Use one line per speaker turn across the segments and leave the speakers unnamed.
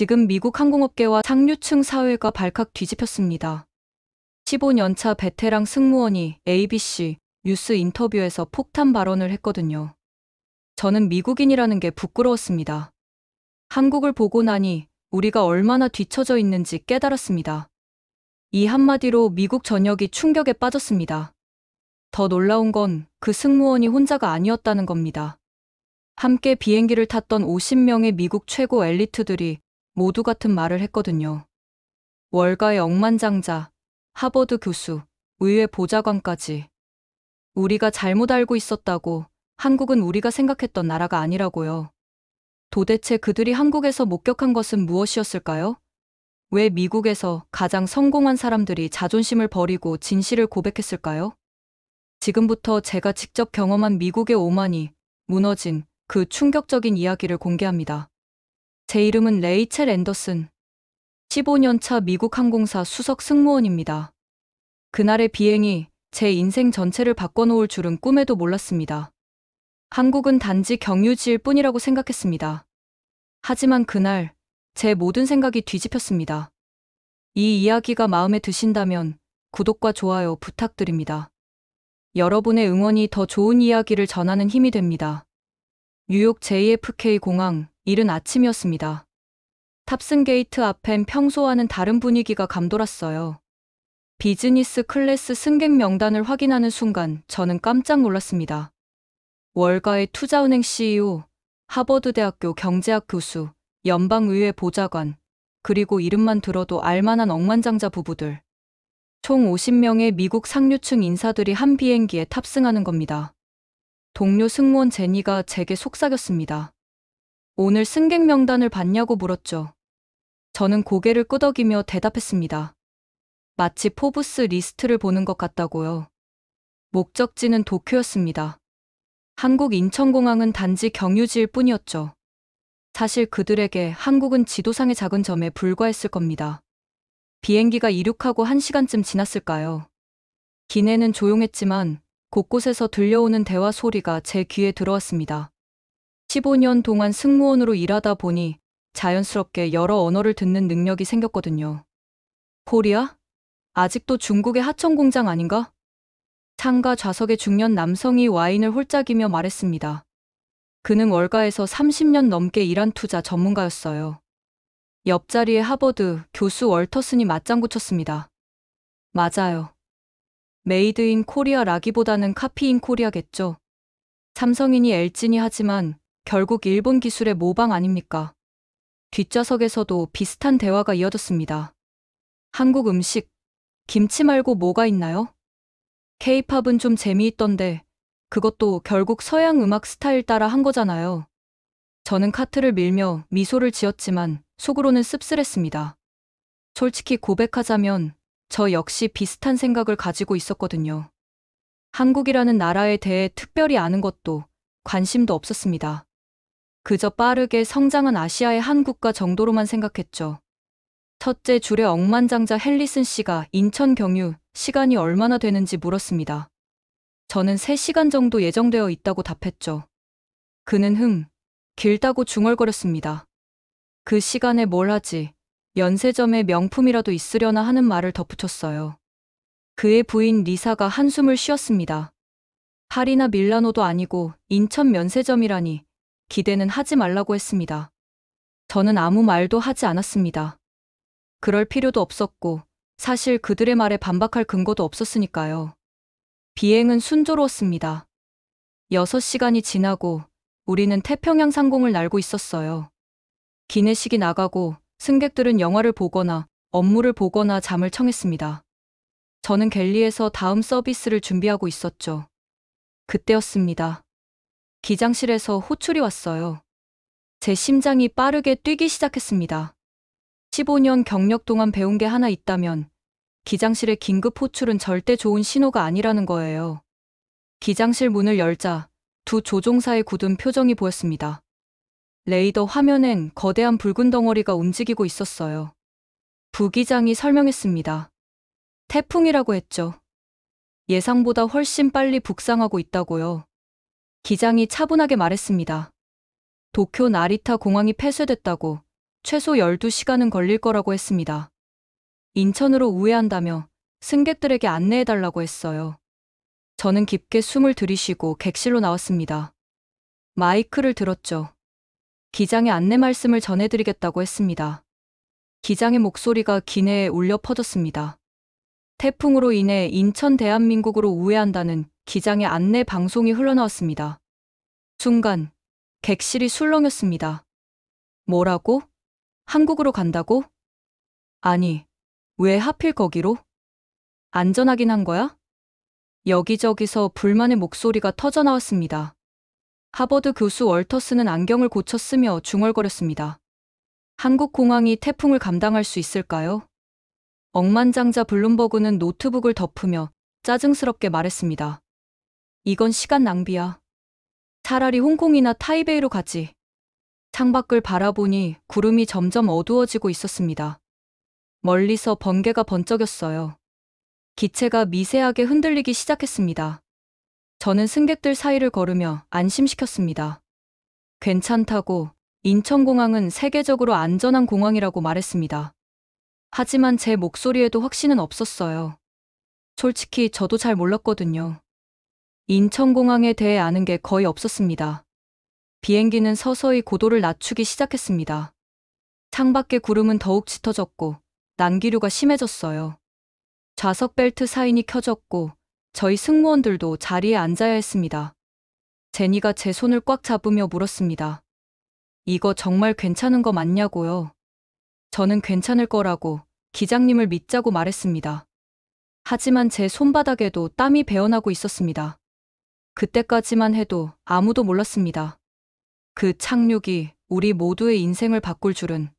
지금 미국 항공업계와 상류층 사회가 발칵 뒤집혔습니다. 15년차 베테랑 승무원이 ABC 뉴스 인터뷰에서 폭탄 발언을 했거든요. 저는 미국인이라는 게 부끄러웠습니다. 한국을 보고 나니 우리가 얼마나 뒤처져 있는지 깨달았습니다. 이 한마디로 미국 전역이 충격에 빠졌습니다. 더 놀라운 건 그 승무원이 혼자가 아니었다는 겁니다. 함께 비행기를 탔던 50명의 미국 최고 엘리트들이 모두 같은 말을 했거든요. 월가의 억만장자, 하버드 교수, 의회 보좌관까지. 우리가 잘못 알고 있었다고, 한국은 우리가 생각했던 나라가 아니라고요. 도대체 그들이 한국에서 목격한 것은 무엇이었을까요? 왜 미국에서 가장 성공한 사람들이 자존심을 버리고 진실을 고백했을까요? 지금부터 제가 직접 경험한 미국의 오만이 무너진 그 충격적인 이야기를 공개합니다. 제 이름은 레이첼 앤더슨. 15년차 미국 항공사 수석 승무원입니다. 그날의 비행이 제 인생 전체를 바꿔놓을 줄은 꿈에도 몰랐습니다. 한국은 단지 경유지일 뿐이라고 생각했습니다. 하지만 그날 제 모든 생각이 뒤집혔습니다. 이 이야기가 마음에 드신다면 구독과 좋아요 부탁드립니다. 여러분의 응원이 더 좋은 이야기를 전하는 힘이 됩니다. 뉴욕 JFK 공항, 이른 아침이었습니다. 탑승 게이트 앞엔 평소와는 다른 분위기가 감돌았어요. 비즈니스 클래스 승객 명단을 확인하는 순간 저는 깜짝 놀랐습니다. 월가의 투자은행 CEO, 하버드대학교 경제학 교수, 연방의회 보좌관, 그리고 이름만 들어도 알만한 억만장자 부부들. 총 50명의 미국 상류층 인사들이 한 비행기에 탑승하는 겁니다. 동료 승무원 제니가 제게 속삭였습니다. 오늘 승객 명단을 봤냐고 물었죠. 저는 고개를 끄덕이며 대답했습니다. 마치 포브스 리스트를 보는 것 같다고요. 목적지는 도쿄였습니다. 한국 인천공항은 단지 경유지일 뿐이었죠. 사실 그들에게 한국은 지도상의 작은 점에 불과했을 겁니다. 비행기가 이륙하고 1시간쯤 지났을까요? 기내는 조용했지만 곳곳에서 들려오는 대화 소리가 제 귀에 들어왔습니다. 15년 동안 승무원으로 일하다 보니 자연스럽게 여러 언어를 듣는 능력이 생겼거든요. 코리아? 아직도 중국의 하청 공장 아닌가? 창가 좌석의 중년 남성이 와인을 홀짝이며 말했습니다. 그는 월가에서 30년 넘게 일한 투자 전문가였어요. 옆자리에 하버드 교수 월터슨이 맞장구 쳤습니다. 맞아요. 메이드 인 코리아라기보다는 카피 인 코리아겠죠. 삼성이니 LG니 하지만 결국 일본 기술의 모방 아닙니까? 뒷좌석에서도 비슷한 대화가 이어졌습니다. 한국 음식, 김치 말고 뭐가 있나요? K-팝은 좀 재미있던데 그것도 결국 서양 음악 스타일 따라 한 거잖아요. 저는 카트를 밀며 미소를 지었지만 속으로는 씁쓸했습니다. 솔직히 고백하자면 저 역시 비슷한 생각을 가지고 있었거든요. 한국이라는 나라에 대해 특별히 아는 것도 관심도 없었습니다. 그저 빠르게 성장한 아시아의 한 국가 정도로만 생각했죠. 첫째 줄의 억만장자 헬리슨 씨가 인천 경유 시간이 얼마나 되는지 물었습니다. 저는 3시간 정도 예정되어 있다고 답했죠. 그는 길다고 중얼거렸습니다. 그 시간에 뭘 하지? 면세점에 명품이라도 있으려나 하는 말을 덧붙였어요. 그의 부인 리사가 한숨을 쉬었습니다. 파리나 밀라노도 아니고 인천 면세점이라니 기대는 하지 말라고 했습니다. 저는 아무 말도 하지 않았습니다. 그럴 필요도 없었고 사실 그들의 말에 반박할 근거도 없었으니까요. 비행은 순조로웠습니다. 6시간이 지나고 우리는 태평양 상공을 날고 있었어요. 기내식이 나가고 승객들은 영화를 보거나 업무를 보거나 잠을 청했습니다. 저는 갤리에서 다음 서비스를 준비하고 있었죠. 그때였습니다. 기장실에서 호출이 왔어요. 제 심장이 빠르게 뛰기 시작했습니다. 15년 경력 동안 배운 게 하나 있다면 기장실의 긴급 호출은 절대 좋은 신호가 아니라는 거예요. 기장실 문을 열자 두 조종사의 굳은 표정이 보였습니다. 레이더 화면엔 거대한 붉은 덩어리가 움직이고 있었어요. 부기장이 설명했습니다. 태풍이라고 했죠. 예상보다 훨씬 빨리 북상하고 있다고요. 기장이 차분하게 말했습니다. 도쿄 나리타 공항이 폐쇄됐다고, 최소 12시간은 걸릴 거라고 했습니다. 인천으로 우회한다며 승객들에게 안내해달라고 했어요. 저는 깊게 숨을 들이쉬고 객실로 나왔습니다. 마이크를 들었죠. 기장의 안내 말씀을 전해드리겠다고 했습니다. 기장의 목소리가 기내에 울려 퍼졌습니다. 태풍으로 인해 인천 대한민국으로 우회한다는 기장의 안내 방송이 흘러나왔습니다. 순간 객실이 술렁였습니다. 뭐라고? 한국으로 간다고? 아니, 왜 하필 거기로? 안전하긴 한 거야? 여기저기서 불만의 목소리가 터져나왔습니다. 하버드 교수 월터스는 안경을 고쳐 쓰며 중얼거렸습니다. 한국 공항이 태풍을 감당할 수 있을까요? 억만장자 블룸버그는 노트북을 덮으며 짜증스럽게 말했습니다. 이건 시간 낭비야. 차라리 홍콩이나 타이베이로 가지. 창밖을 바라보니 구름이 점점 어두워지고 있었습니다. 멀리서 번개가 번쩍였어요. 기체가 미세하게 흔들리기 시작했습니다. 저는 승객들 사이를 걸으며 안심시켰습니다. 괜찮다고, 인천공항은 세계적으로 안전한 공항이라고 말했습니다. 하지만 제 목소리에도 확신은 없었어요. 솔직히 저도 잘 몰랐거든요. 인천공항에 대해 아는 게 거의 없었습니다. 비행기는 서서히 고도를 낮추기 시작했습니다. 창밖의 구름은 더욱 짙어졌고 난기류가 심해졌어요. 좌석 벨트 사인이 켜졌고 저희 승무원들도 자리에 앉아야 했습니다. 제니가 제 손을 꽉 잡으며 물었습니다. 이거 정말 괜찮은 거 맞냐고요? 저는 괜찮을 거라고 기장님을 믿자고 말했습니다. 하지만 제 손바닥에도 땀이 배어나고 있었습니다. 그때까지만 해도 아무도 몰랐습니다. 그 착륙이 우리 모두의 인생을 바꿀 줄은.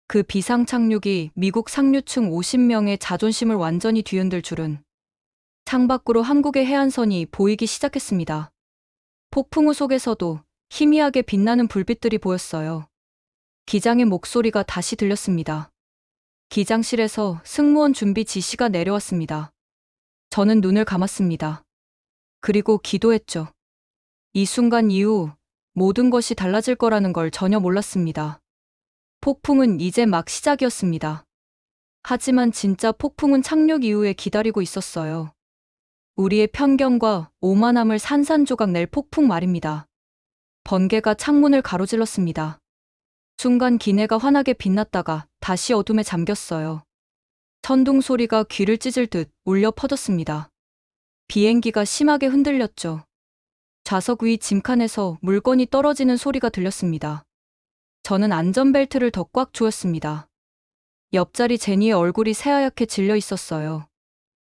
그 비상 착륙이 미국 상류층 50명의 자존심을 완전히 뒤흔들 줄은. 창밖으로 한국의 해안선이 보이기 시작했습니다. 폭풍우 속에서도 희미하게 빛나는 불빛들이 보였어요. 기장의 목소리가 다시 들렸습니다. 기장실에서 승무원 준비 지시가 내려왔습니다. 저는 눈을 감았습니다. 그리고 기도했죠. 이 순간 이후 모든 것이 달라질 거라는 걸 전혀 몰랐습니다. 폭풍은 이제 막 시작이었습니다. 하지만 진짜 폭풍은 착륙 이후에 기다리고 있었어요. 우리의 편견과 오만함을 산산조각 낼 폭풍 말입니다. 번개가 창문을 가로질렀습니다. 순간 기내가 환하게 빛났다가 다시 어둠에 잠겼어요. 천둥 소리가 귀를 찢을 듯 울려 퍼졌습니다. 비행기가 심하게 흔들렸죠. 좌석 위 짐칸에서 물건이 떨어지는 소리가 들렸습니다. 저는 안전벨트를 더 꽉 조였습니다. 옆자리 제니의 얼굴이 새하얗게 질려 있었어요.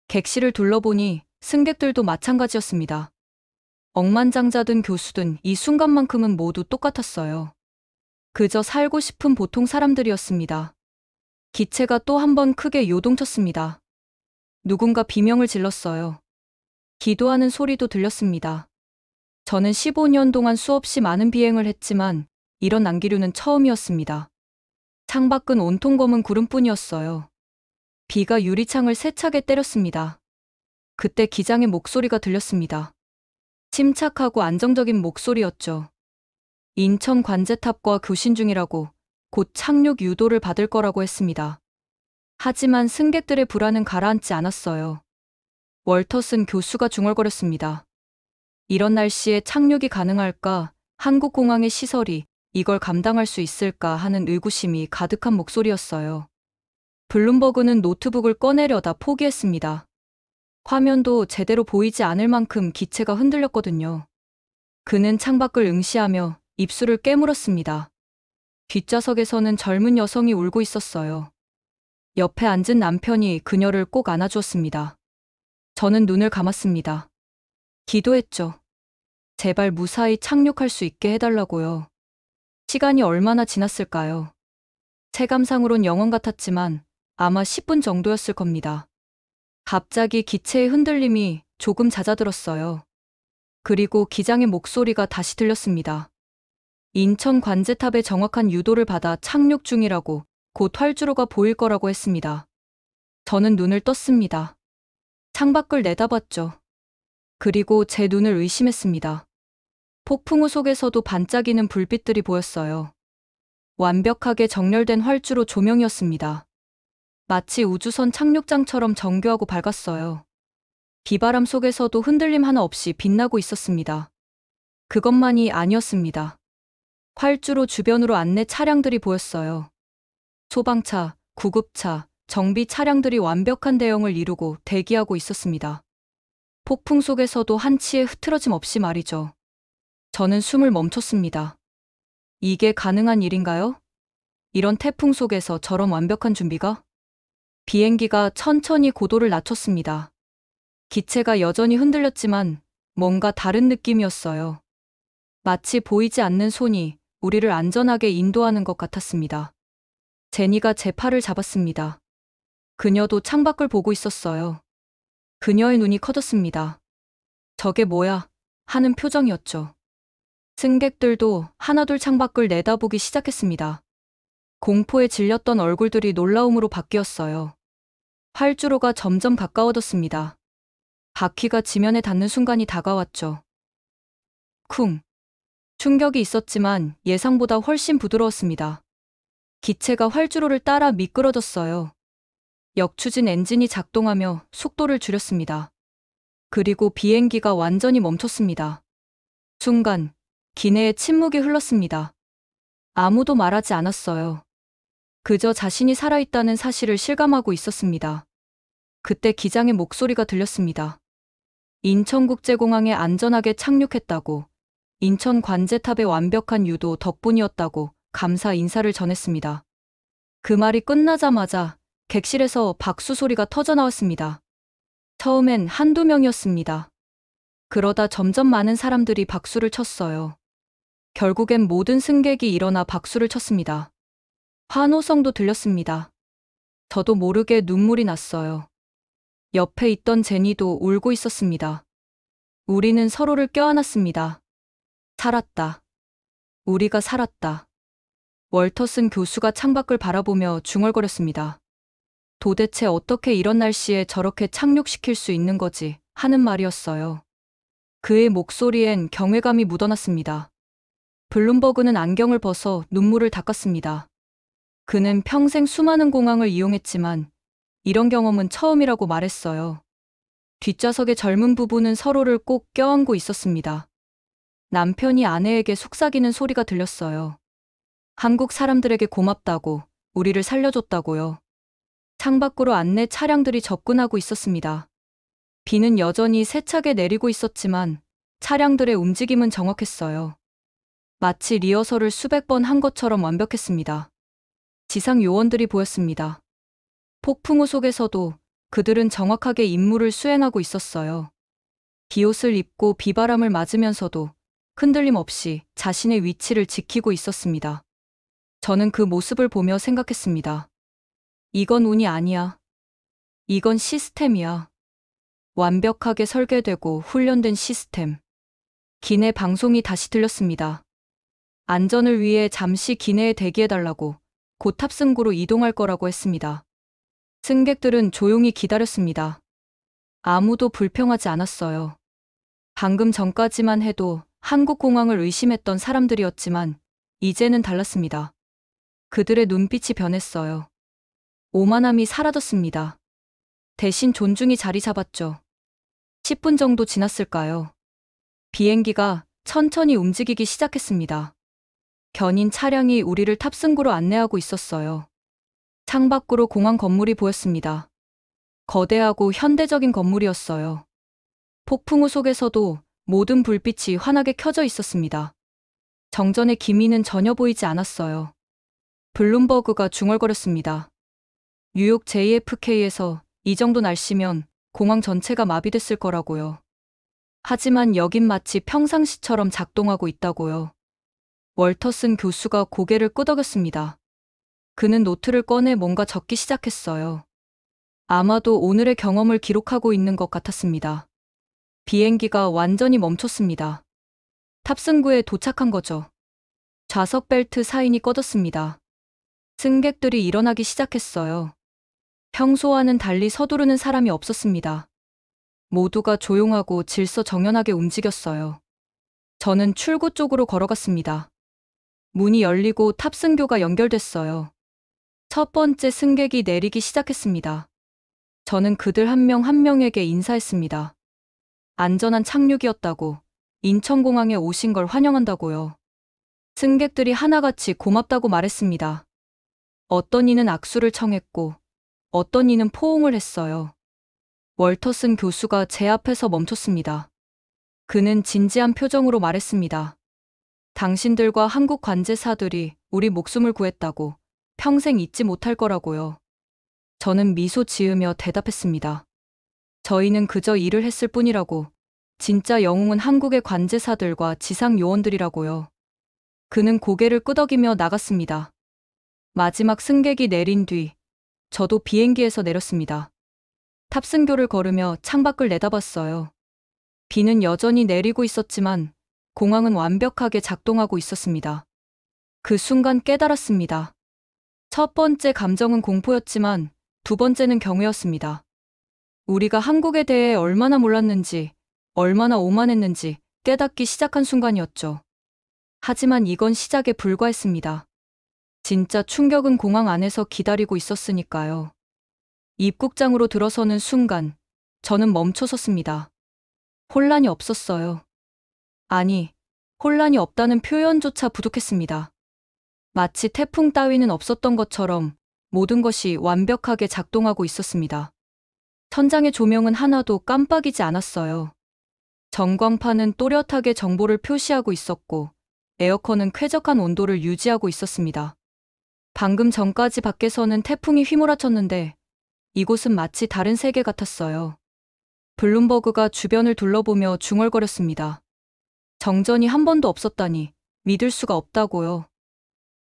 객실을 둘러보니 승객들도 마찬가지였습니다. 억만장자든 교수든 이 순간만큼은 모두 똑같았어요. 그저 살고 싶은 보통 사람들이었습니다. 기체가 또 한 번 크게 요동쳤습니다. 누군가 비명을 질렀어요. 기도하는 소리도 들렸습니다. 저는 15년 동안 수없이 많은 비행을 했지만 이런 난기류는 처음이었습니다. 창밖은 온통 검은 구름뿐이었어요. 비가 유리창을 세차게 때렸습니다. 그때 기장의 목소리가 들렸습니다. 침착하고 안정적인 목소리였죠. 인천 관제탑과 교신 중이라고 곧 착륙 유도를 받을 거라고 했습니다. 하지만 승객들의 불안은 가라앉지 않았어요. 월터슨 교수가 중얼거렸습니다. 이런 날씨에 착륙이 가능할까? 한국공항의 시설이 이걸 감당할 수 있을까 하는 의구심이 가득한 목소리였어요. 블룸버그는 노트북을 꺼내려다 포기했습니다. 화면도 제대로 보이지 않을 만큼 기체가 흔들렸거든요. 그는 창밖을 응시하며 입술을 깨물었습니다. 뒷좌석에서는 젊은 여성이 울고 있었어요. 옆에 앉은 남편이 그녀를 꼭 안아주었습니다. 저는 눈을 감았습니다. 기도했죠. 제발 무사히 착륙할 수 있게 해달라고요. 시간이 얼마나 지났을까요? 체감상으론 영원 같았지만 아마 10분 정도였을 겁니다. 갑자기 기체의 흔들림이 조금 잦아들었어요. 그리고 기장의 목소리가 다시 들렸습니다. 인천 관제탑의 정확한 유도를 받아 착륙 중이라고 곧 활주로가 보일 거라고 했습니다. 저는 눈을 떴습니다. 창밖을 내다봤죠. 그리고 제 눈을 의심했습니다. 폭풍우 속에서도 반짝이는 불빛들이 보였어요. 완벽하게 정렬된 활주로 조명이었습니다. 마치 우주선 착륙장처럼 정교하고 밝았어요. 비바람 속에서도 흔들림 하나 없이 빛나고 있었습니다. 그것만이 아니었습니다. 활주로 주변으로 안내 차량들이 보였어요. 소방차, 구급차, 정비 차량들이 완벽한 대형을 이루고 대기하고 있었습니다. 폭풍 속에서도 한치의 흐트러짐 없이 말이죠. 저는 숨을 멈췄습니다. 이게 가능한 일인가요? 이런 태풍 속에서 저런 완벽한 준비가? 비행기가 천천히 고도를 낮췄습니다. 기체가 여전히 흔들렸지만 뭔가 다른 느낌이었어요. 마치 보이지 않는 손이 우리를 안전하게 인도하는 것 같았습니다. 제니가 제 팔을 잡았습니다. 그녀도 창밖을 보고 있었어요. 그녀의 눈이 커졌습니다. 저게 뭐야? 하는 표정이었죠. 승객들도 하나둘 창밖을 내다보기 시작했습니다. 공포에 질렸던 얼굴들이 놀라움으로 바뀌었어요. 활주로가 점점 가까워졌습니다. 바퀴가 지면에 닿는 순간이 다가왔죠. 쿵. 충격이 있었지만 예상보다 훨씬 부드러웠습니다. 기체가 활주로를 따라 미끄러졌어요. 역추진 엔진이 작동하며 속도를 줄였습니다. 그리고 비행기가 완전히 멈췄습니다. 순간, 기내에 침묵이 흘렀습니다. 아무도 말하지 않았어요. 그저 자신이 살아있다는 사실을 실감하고 있었습니다. 그때 기장의 목소리가 들렸습니다. 인천국제공항에 안전하게 착륙했다고, 인천 관제탑의 완벽한 유도 덕분이었다고 감사 인사를 전했습니다. 그 말이 끝나자마자 객실에서 박수 소리가 터져나왔습니다. 처음엔 한두 명이었습니다. 그러다 점점 많은 사람들이 박수를 쳤어요. 결국엔 모든 승객이 일어나 박수를 쳤습니다. 환호성도 들렸습니다. 저도 모르게 눈물이 났어요. 옆에 있던 제니도 울고 있었습니다. 우리는 서로를 껴안았습니다. 살았다. 우리가 살았다. 월터슨 교수가 창밖을 바라보며 중얼거렸습니다. 도대체 어떻게 이런 날씨에 저렇게 착륙시킬 수 있는 거지 하는 말이었어요. 그의 목소리엔 경외감이 묻어났습니다. 블룸버그는 안경을 벗어 눈물을 닦았습니다. 그는 평생 수많은 공항을 이용했지만 이런 경험은 처음이라고 말했어요. 뒷좌석의 젊은 부부는 서로를 꼭 껴안고 있었습니다. 남편이 아내에게 속삭이는 소리가 들렸어요. 한국 사람들에게 고맙다고, 우리를 살려줬다고요. 창밖으로 안내 차량들이 접근하고 있었습니다. 비는 여전히 세차게 내리고 있었지만 차량들의 움직임은 정확했어요. 마치 리허설을 수백 번 한 것처럼 완벽했습니다. 지상 요원들이 보였습니다. 폭풍우 속에서도 그들은 정확하게 임무를 수행하고 있었어요. 비옷을 입고 비바람을 맞으면서도 흔들림 없이 자신의 위치를 지키고 있었습니다. 저는 그 모습을 보며 생각했습니다. 이건 운이 아니야. 이건 시스템이야. 완벽하게 설계되고 훈련된 시스템. 기내 방송이 다시 들렸습니다. 안전을 위해 잠시 기내에 대기해달라고, 곧 탑승구로 이동할 거라고 했습니다. 승객들은 조용히 기다렸습니다. 아무도 불평하지 않았어요. 방금 전까지만 해도 한국 공항을 의심했던 사람들이었지만 이제는 달랐습니다. 그들의 눈빛이 변했어요. 오만함이 사라졌습니다. 대신 존중이 자리 잡았죠. 10분 정도 지났을까요? 비행기가 천천히 움직이기 시작했습니다. 견인 차량이 우리를 탑승구로 안내하고 있었어요. 창밖으로 공항 건물이 보였습니다. 거대하고 현대적인 건물이었어요. 폭풍우 속에서도 모든 불빛이 환하게 켜져 있었습니다. 정전의 기미는 전혀 보이지 않았어요. 블룸버그가 중얼거렸습니다. 뉴욕 JFK에서 이 정도 날씨면 공항 전체가 마비됐을 거라고요. 하지만 여긴 마치 평상시처럼 작동하고 있다고요. 월터슨 교수가 고개를 끄덕였습니다. 그는 노트를 꺼내 뭔가 적기 시작했어요. 아마도 오늘의 경험을 기록하고 있는 것 같았습니다. 비행기가 완전히 멈췄습니다. 탑승구에 도착한 거죠. 좌석 벨트 사인이 꺼졌습니다. 승객들이 일어나기 시작했어요. 평소와는 달리 서두르는 사람이 없었습니다. 모두가 조용하고 질서정연하게 움직였어요. 저는 출구 쪽으로 걸어갔습니다. 문이 열리고 탑승교가 연결됐어요. 첫 번째 승객이 내리기 시작했습니다. 저는 그들 한 명 한 명에게 인사했습니다. 안전한 착륙이었다고, 인천공항에 오신 걸 환영한다고요. 승객들이 하나같이 고맙다고 말했습니다. 어떤 이는 악수를 청했고, 어떤 이는 포옹을 했어요. 월터슨 교수가 제 앞에서 멈췄습니다. 그는 진지한 표정으로 말했습니다. 당신들과 한국 관제사들이 우리 목숨을 구했다고 평생 잊지 못할 거라고요. 저는 미소 지으며 대답했습니다. 저희는 그저 일을 했을 뿐이라고. 진짜 영웅은 한국의 관제사들과 지상 요원들이라고요. 그는 고개를 끄덕이며 나갔습니다. 마지막 승객이 내린 뒤 저도 비행기에서 내렸습니다. 탑승교를 걸으며 창밖을 내다봤어요. 비는 여전히 내리고 있었지만 공항은 완벽하게 작동하고 있었습니다. 그 순간 깨달았습니다. 첫 번째 감정은 공포였지만 두 번째는 경외였습니다. 우리가 한국에 대해 얼마나 몰랐는지, 얼마나 오만했는지 깨닫기 시작한 순간이었죠. 하지만 이건 시작에 불과했습니다. 진짜 충격은 공항 안에서 기다리고 있었으니까요. 입국장으로 들어서는 순간 저는 멈춰섰습니다. 혼란이 없었어요. 아니, 혼란이 없다는 표현조차 부족했습니다. 마치 태풍 따위는 없었던 것처럼 모든 것이 완벽하게 작동하고 있었습니다. 천장의 조명은 하나도 깜빡이지 않았어요. 전광판은 또렷하게 정보를 표시하고 있었고, 에어컨은 쾌적한 온도를 유지하고 있었습니다. 방금 전까지 밖에서는 태풍이 휘몰아쳤는데 이곳은 마치 다른 세계 같았어요. 블룸버그가 주변을 둘러보며 중얼거렸습니다. 정전이 한 번도 없었다니 믿을 수가 없다고요.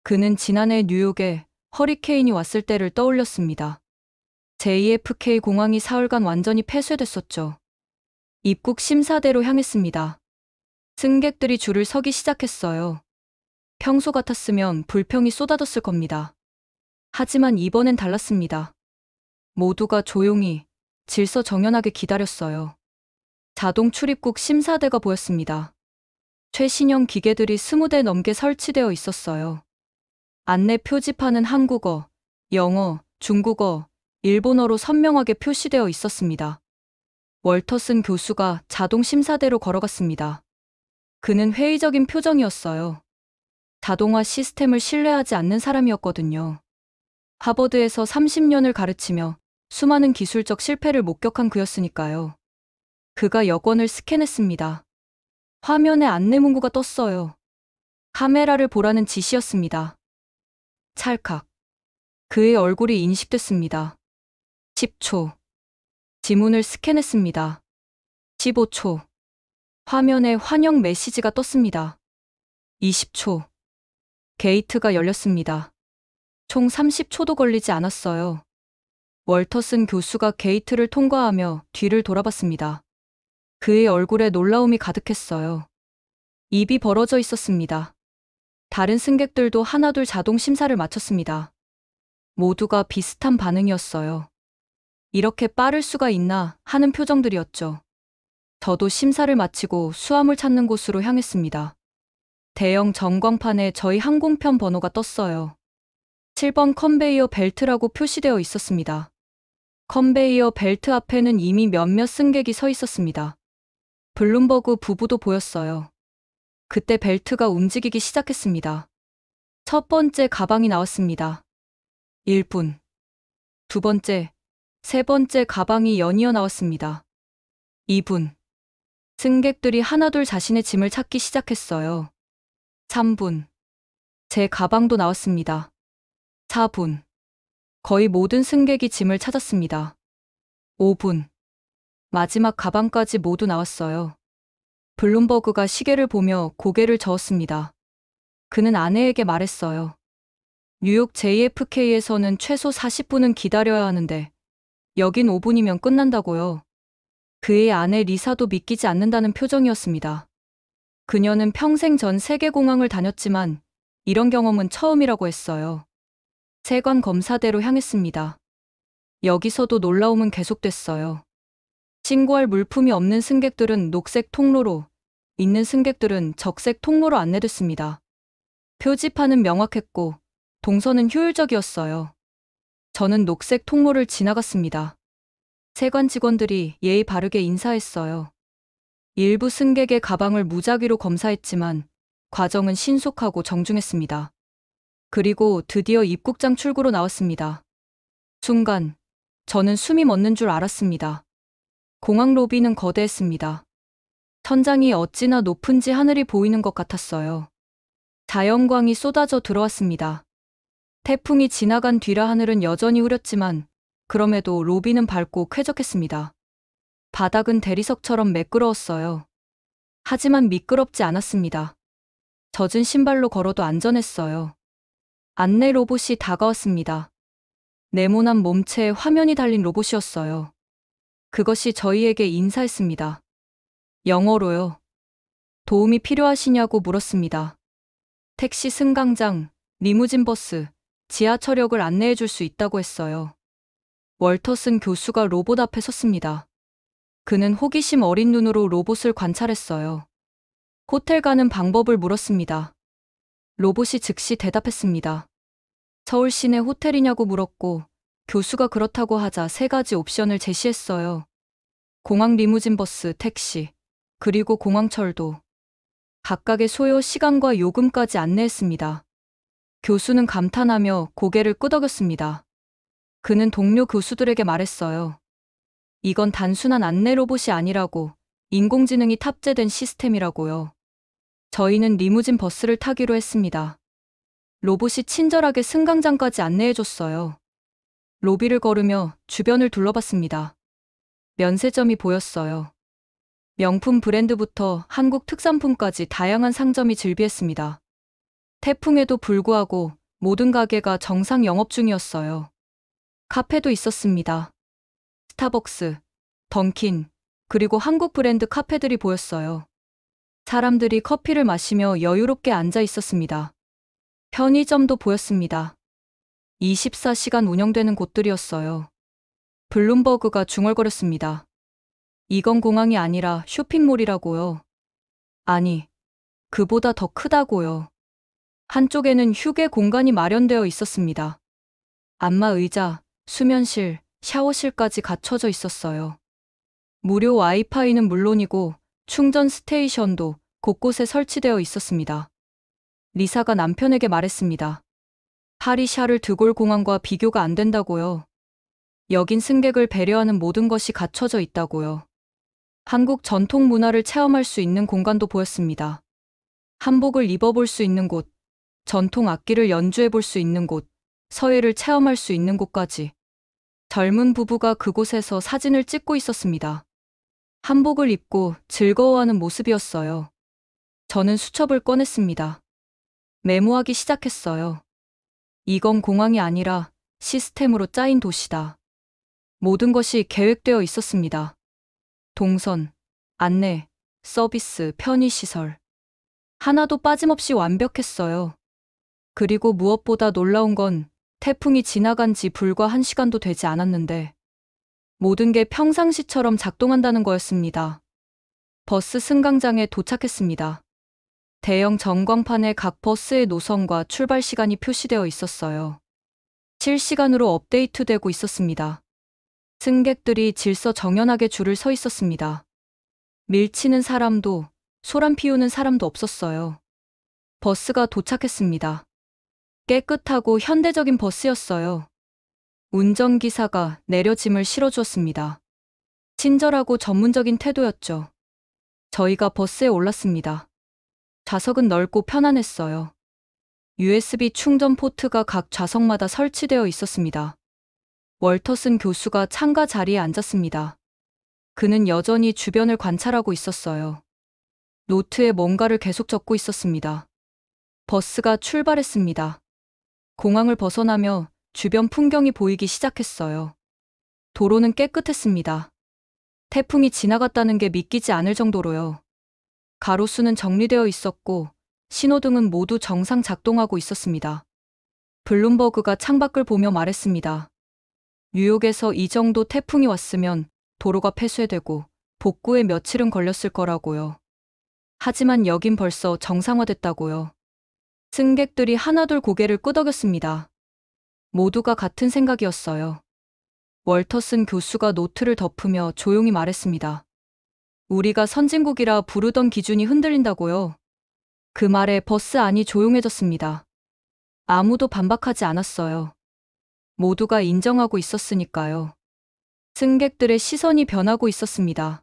그는 지난해 뉴욕에 허리케인이 왔을 때를 떠올렸습니다. JFK 공항이 사흘간 완전히 폐쇄됐었죠. 입국 심사대로 향했습니다. 승객들이 줄을 서기 시작했어요. 평소 같았으면 불평이 쏟아졌을 겁니다. 하지만 이번엔 달랐습니다. 모두가 조용히 질서정연하게 기다렸어요. 자동 출입국 심사대가 보였습니다. 최신형 기계들이 20대 넘게 설치되어 있었어요. 안내 표지판은 한국어, 영어, 중국어, 일본어로 선명하게 표시되어 있었습니다. 월터슨 교수가 자동 심사대로 걸어갔습니다. 그는 회의적인 표정이었어요. 자동화 시스템을 신뢰하지 않는 사람이었거든요. 하버드에서 30년을 가르치며 수많은 기술적 실패를 목격한 그였으니까요. 그가 여권을 스캔했습니다. 화면에 안내 문구가 떴어요. 카메라를 보라는 지시였습니다. 찰칵. 그의 얼굴이 인식됐습니다. 10초. 지문을 스캔했습니다. 15초. 화면에 환영 메시지가 떴습니다. 20초. 게이트가 열렸습니다. 총 30초도 걸리지 않았어요. 월터슨 교수가 게이트를 통과하며 뒤를 돌아봤습니다. 그의 얼굴에 놀라움이 가득했어요. 입이 벌어져 있었습니다. 다른 승객들도 하나둘 자동 심사를 마쳤습니다. 모두가 비슷한 반응이었어요. 이렇게 빠를 수가 있나 하는 표정들이었죠. 저도 심사를 마치고 수화물 찾는 곳으로 향했습니다. 대형 전광판에 저희 항공편 번호가 떴어요. 7번 컨베이어 벨트라고 표시되어 있었습니다. 컨베이어 벨트 앞에는 이미 몇몇 승객이 서 있었습니다. 블룸버그 부부도 보였어요. 그때 벨트가 움직이기 시작했습니다. 첫 번째 가방이 나왔습니다. 1분. 두 번째, 세 번째 가방이 연이어 나왔습니다. 2분. 승객들이 하나둘 자신의 짐을 찾기 시작했어요. 3분. 제 가방도 나왔습니다. 4분. 거의 모든 승객이 짐을 찾았습니다. 5분. 마지막 가방까지 모두 나왔어요. 블룸버그가 시계를 보며 고개를 저었습니다. 그는 아내에게 말했어요. 뉴욕 JFK에서는 최소 40분은 기다려야 하는데 여긴 5분이면 끝난다고요. 그의 아내 리사도 믿기지 않는다는 표정이었습니다. 그녀는 평생 전 세계 공항을 다녔지만 이런 경험은 처음이라고 했어요. 세관 검사대로 향했습니다. 여기서도 놀라움은 계속됐어요. 신고할 물품이 없는 승객들은 녹색 통로로, 있는 승객들은 적색 통로로 안내됐습니다. 표지판은 명확했고 동선은 효율적이었어요. 저는 녹색 통로를 지나갔습니다. 세관 직원들이 예의 바르게 인사했어요. 일부 승객의 가방을 무작위로 검사했지만 과정은 신속하고 정중했습니다. 그리고 드디어 입국장 출구로 나왔습니다. 순간 저는 숨이 멎는 줄 알았습니다. 공항 로비는 거대했습니다. 천장이 어찌나 높은지 하늘이 보이는 것 같았어요. 자연광이 쏟아져 들어왔습니다. 태풍이 지나간 뒤라 하늘은 여전히 흐렸지만 그럼에도 로비는 밝고 쾌적했습니다. 바닥은 대리석처럼 매끄러웠어요. 하지만 미끄럽지 않았습니다. 젖은 신발로 걸어도 안전했어요. 안내 로봇이 다가왔습니다. 네모난 몸체에 화면이 달린 로봇이었어요. 그것이 저희에게 인사했습니다. 영어로요. 도움이 필요하시냐고 물었습니다. 택시 승강장, 리무진 버스, 지하철역을 안내해 줄 수 있다고 했어요. 월터슨 교수가 로봇 앞에 섰습니다. 그는 호기심 어린 눈으로 로봇을 관찰했어요. 호텔 가는 방법을 물었습니다. 로봇이 즉시 대답했습니다. 서울 시내 호텔이냐고 물었고 교수가 그렇다고 하자 세 가지 옵션을 제시했어요. 공항 리무진 버스, 택시, 그리고 공항철도. 각각의 소요 시간과 요금까지 안내했습니다. 교수는 감탄하며 고개를 끄덕였습니다. 그는 동료 교수들에게 말했어요. 이건 단순한 안내 로봇이 아니라고, 인공지능이 탑재된 시스템이라고요. 저희는 리무진 버스를 타기로 했습니다. 로봇이 친절하게 승강장까지 안내해줬어요. 로비를 걸으며 주변을 둘러봤습니다. 면세점이 보였어요. 명품 브랜드부터 한국 특산품까지 다양한 상점이 즐비했습니다. 태풍에도 불구하고 모든 가게가 정상 영업 중이었어요. 카페도 있었습니다. 스타벅스, 던킨, 그리고 한국 브랜드 카페들이 보였어요. 사람들이 커피를 마시며 여유롭게 앉아 있었습니다. 편의점도 보였습니다. 24시간 운영되는 곳들이었어요. 블룸버그가 중얼거렸습니다. 이건 공항이 아니라 쇼핑몰이라고요. 아니, 그보다 더 크다고요. 한쪽에는 휴게 공간이 마련되어 있었습니다. 안마 의자, 수면실, 샤워실까지 갖춰져 있었어요. 무료 와이파이는 물론이고 충전 스테이션도 곳곳에 설치되어 있었습니다. 리사가 남편에게 말했습니다. 파리 샤를 드골 공항과 비교가 안 된다고요. 여긴 승객을 배려하는 모든 것이 갖춰져 있다고요. 한국 전통 문화를 체험할 수 있는 공간도 보였습니다. 한복을 입어볼 수 있는 곳, 전통 악기를 연주해 볼 수 있는 곳, 서예를 체험할 수 있는 곳까지. 젊은 부부가 그곳에서 사진을 찍고 있었습니다. 한복을 입고 즐거워하는 모습이었어요. 저는 수첩을 꺼냈습니다. 메모하기 시작했어요. 이건 공항이 아니라 시스템으로 짜인 도시다. 모든 것이 계획되어 있었습니다. 동선, 안내, 서비스, 편의시설. 하나도 빠짐없이 완벽했어요. 그리고 무엇보다 놀라운 건 태풍이 지나간 지 불과 1시간도 되지 않았는데 모든 게 평상시처럼 작동한다는 거였습니다. 버스 승강장에 도착했습니다. 대형 전광판에 각 버스의 노선과 출발 시간이 표시되어 있었어요. 실시간으로 업데이트되고 있었습니다. 승객들이 질서정연하게 줄을 서 있었습니다. 밀치는 사람도, 소란 피우는 사람도 없었어요. 버스가 도착했습니다. 깨끗하고 현대적인 버스였어요. 운전기사가 내려 짐을 실어주었습니다. 친절하고 전문적인 태도였죠. 저희가 버스에 올랐습니다. 좌석은 넓고 편안했어요. USB 충전 포트가 각 좌석마다 설치되어 있었습니다. 월터슨 교수가 창가 자리에 앉았습니다. 그는 여전히 주변을 관찰하고 있었어요. 노트에 뭔가를 계속 적고 있었습니다. 버스가 출발했습니다. 공항을 벗어나며 주변 풍경이 보이기 시작했어요. 도로는 깨끗했습니다. 태풍이 지나갔다는 게 믿기지 않을 정도로요. 가로수는 정리되어 있었고 신호등은 모두 정상 작동하고 있었습니다. 블룸버그가 창밖을 보며 말했습니다. 뉴욕에서 이 정도 태풍이 왔으면 도로가 폐쇄되고 복구에 며칠은 걸렸을 거라고요. 하지만 여긴 벌써 정상화됐다고요. 승객들이 하나둘 고개를 끄덕였습니다. 모두가 같은 생각이었어요. 월터슨 교수가 노트를 덮으며 조용히 말했습니다. 우리가 선진국이라 부르던 기준이 흔들린다고요. 그 말에 버스 안이 조용해졌습니다. 아무도 반박하지 않았어요. 모두가 인정하고 있었으니까요. 승객들의 시선이 변하고 있었습니다.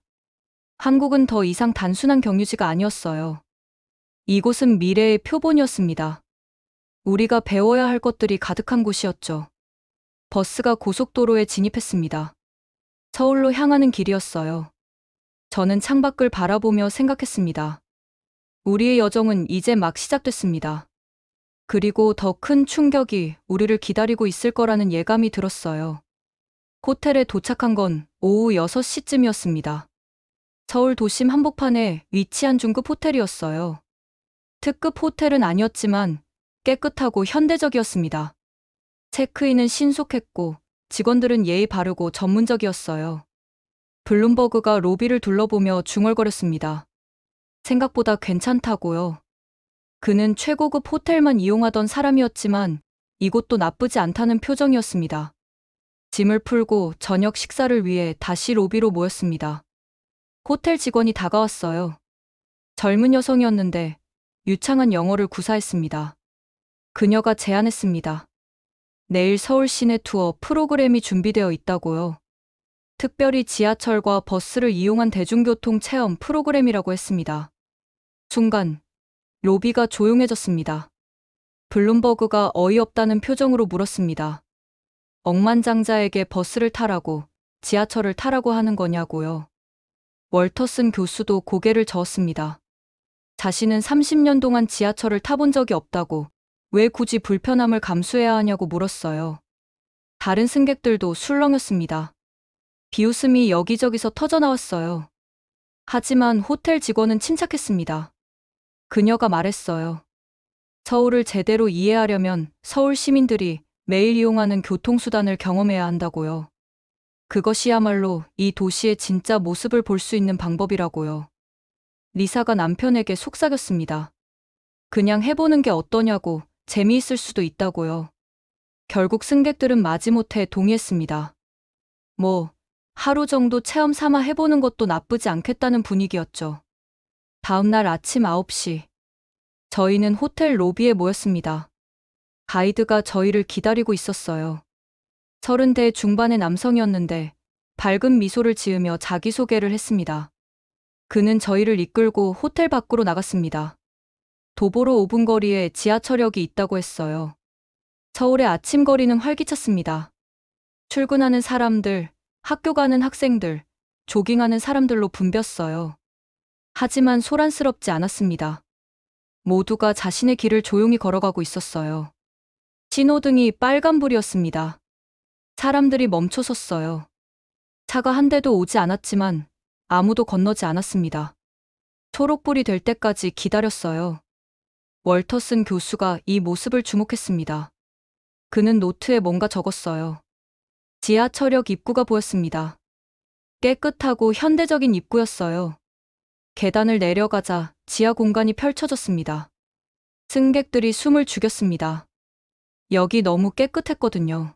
한국은 더 이상 단순한 경유지가 아니었어요. 이곳은 미래의 표본이었습니다. 우리가 배워야 할 것들이 가득한 곳이었죠. 버스가 고속도로에 진입했습니다. 서울로 향하는 길이었어요. 저는 창밖을 바라보며 생각했습니다. 우리의 여정은 이제 막 시작됐습니다. 그리고 더 큰 충격이 우리를 기다리고 있을 거라는 예감이 들었어요. 호텔에 도착한 건 오후 6시쯤이었습니다. 서울 도심 한복판에 위치한 중급 호텔이었어요. 특급 호텔은 아니었지만 깨끗하고 현대적이었습니다. 체크인은 신속했고 직원들은 예의 바르고 전문적이었어요. 블룸버그가 로비를 둘러보며 중얼거렸습니다. 생각보다 괜찮다고요. 그는 최고급 호텔만 이용하던 사람이었지만 이곳도 나쁘지 않다는 표정이었습니다. 짐을 풀고 저녁 식사를 위해 다시 로비로 모였습니다. 호텔 직원이 다가왔어요. 젊은 여성이었는데 유창한 영어를 구사했습니다. 그녀가 제안했습니다. 내일 서울 시내 투어 프로그램이 준비되어 있다고요. 특별히 지하철과 버스를 이용한 대중교통 체험 프로그램이라고 했습니다. 순간 로비가 조용해졌습니다. 블룸버그가 어이없다는 표정으로 물었습니다. 억만장자에게 버스를 타라고, 지하철을 타라고 하는 거냐고요. 월터슨 교수도 고개를 저었습니다. 자신은 30년 동안 지하철을 타본 적이 없다고, 왜 굳이 불편함을 감수해야 하냐고 물었어요. 다른 승객들도 술렁였습니다. 비웃음이 여기저기서 터져나왔어요. 하지만 호텔 직원은 침착했습니다. 그녀가 말했어요. 서울을 제대로 이해하려면 서울 시민들이 매일 이용하는 교통수단을 경험해야 한다고요. 그것이야말로 이 도시의 진짜 모습을 볼 수 있는 방법이라고요. 리사가 남편에게 속삭였습니다. 그냥 해보는 게 어떠냐고, 재미있을 수도 있다고요. 결국 승객들은 마지못해 동의했습니다. 하루 정도 체험 삼아 해보는 것도 나쁘지 않겠다는 분위기였죠. 다음 날 아침 9시, 저희는 호텔 로비에 모였습니다. 가이드가 저희를 기다리고 있었어요. 30대 중반의 남성이었는데 밝은 미소를 지으며 자기소개를 했습니다. 그는 저희를 이끌고 호텔 밖으로 나갔습니다. 도보로 5분 거리에 지하철역이 있다고 했어요. 서울의 아침 거리는 활기찼습니다. 출근하는 사람들, 학교 가는 학생들, 조깅하는 사람들로 붐볐어요. 하지만 소란스럽지 않았습니다. 모두가 자신의 길을 조용히 걸어가고 있었어요. 신호등이 빨간불이었습니다. 사람들이 멈춰섰어요. 차가 한 대도 오지 않았지만 아무도 건너지 않았습니다. 초록불이 될 때까지 기다렸어요. 월터슨 교수가 이 모습을 주목했습니다. 그는 노트에 뭔가 적었어요. 지하철역 입구가 보였습니다. 깨끗하고 현대적인 입구였어요. 계단을 내려가자 지하 공간이 펼쳐졌습니다. 승객들이 숨을 죽였습니다. 여기 너무 깨끗했거든요.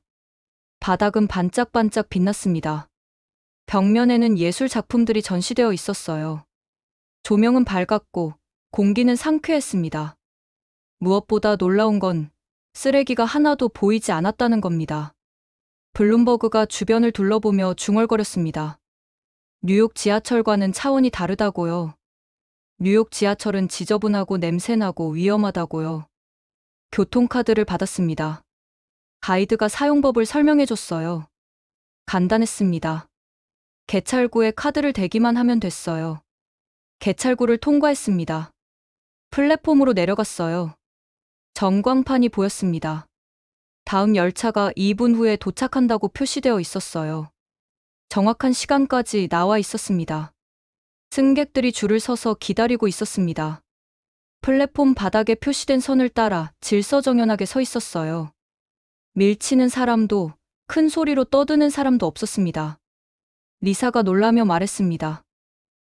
바닥은 반짝반짝 빛났습니다. 벽면에는 예술 작품들이 전시되어 있었어요. 조명은 밝았고 공기는 상쾌했습니다. 무엇보다 놀라운 건 쓰레기가 하나도 보이지 않았다는 겁니다. 블룸버그가 주변을 둘러보며 중얼거렸습니다. 뉴욕 지하철과는 차원이 다르다고요. 뉴욕 지하철은 지저분하고 냄새나고 위험하다고요. 교통카드를 받았습니다. 가이드가 사용법을 설명해줬어요. 간단했습니다. 개찰구에 카드를 대기만 하면 됐어요. 개찰구를 통과했습니다. 플랫폼으로 내려갔어요. 전광판이 보였습니다. 다음 열차가 2분 후에 도착한다고 표시되어 있었어요. 정확한 시간까지 나와 있었습니다. 승객들이 줄을 서서 기다리고 있었습니다. 플랫폼 바닥에 표시된 선을 따라 질서정연하게 서 있었어요. 밀치는 사람도 큰 소리로 떠드는 사람도 없었습니다. 리사가 놀라며 말했습니다.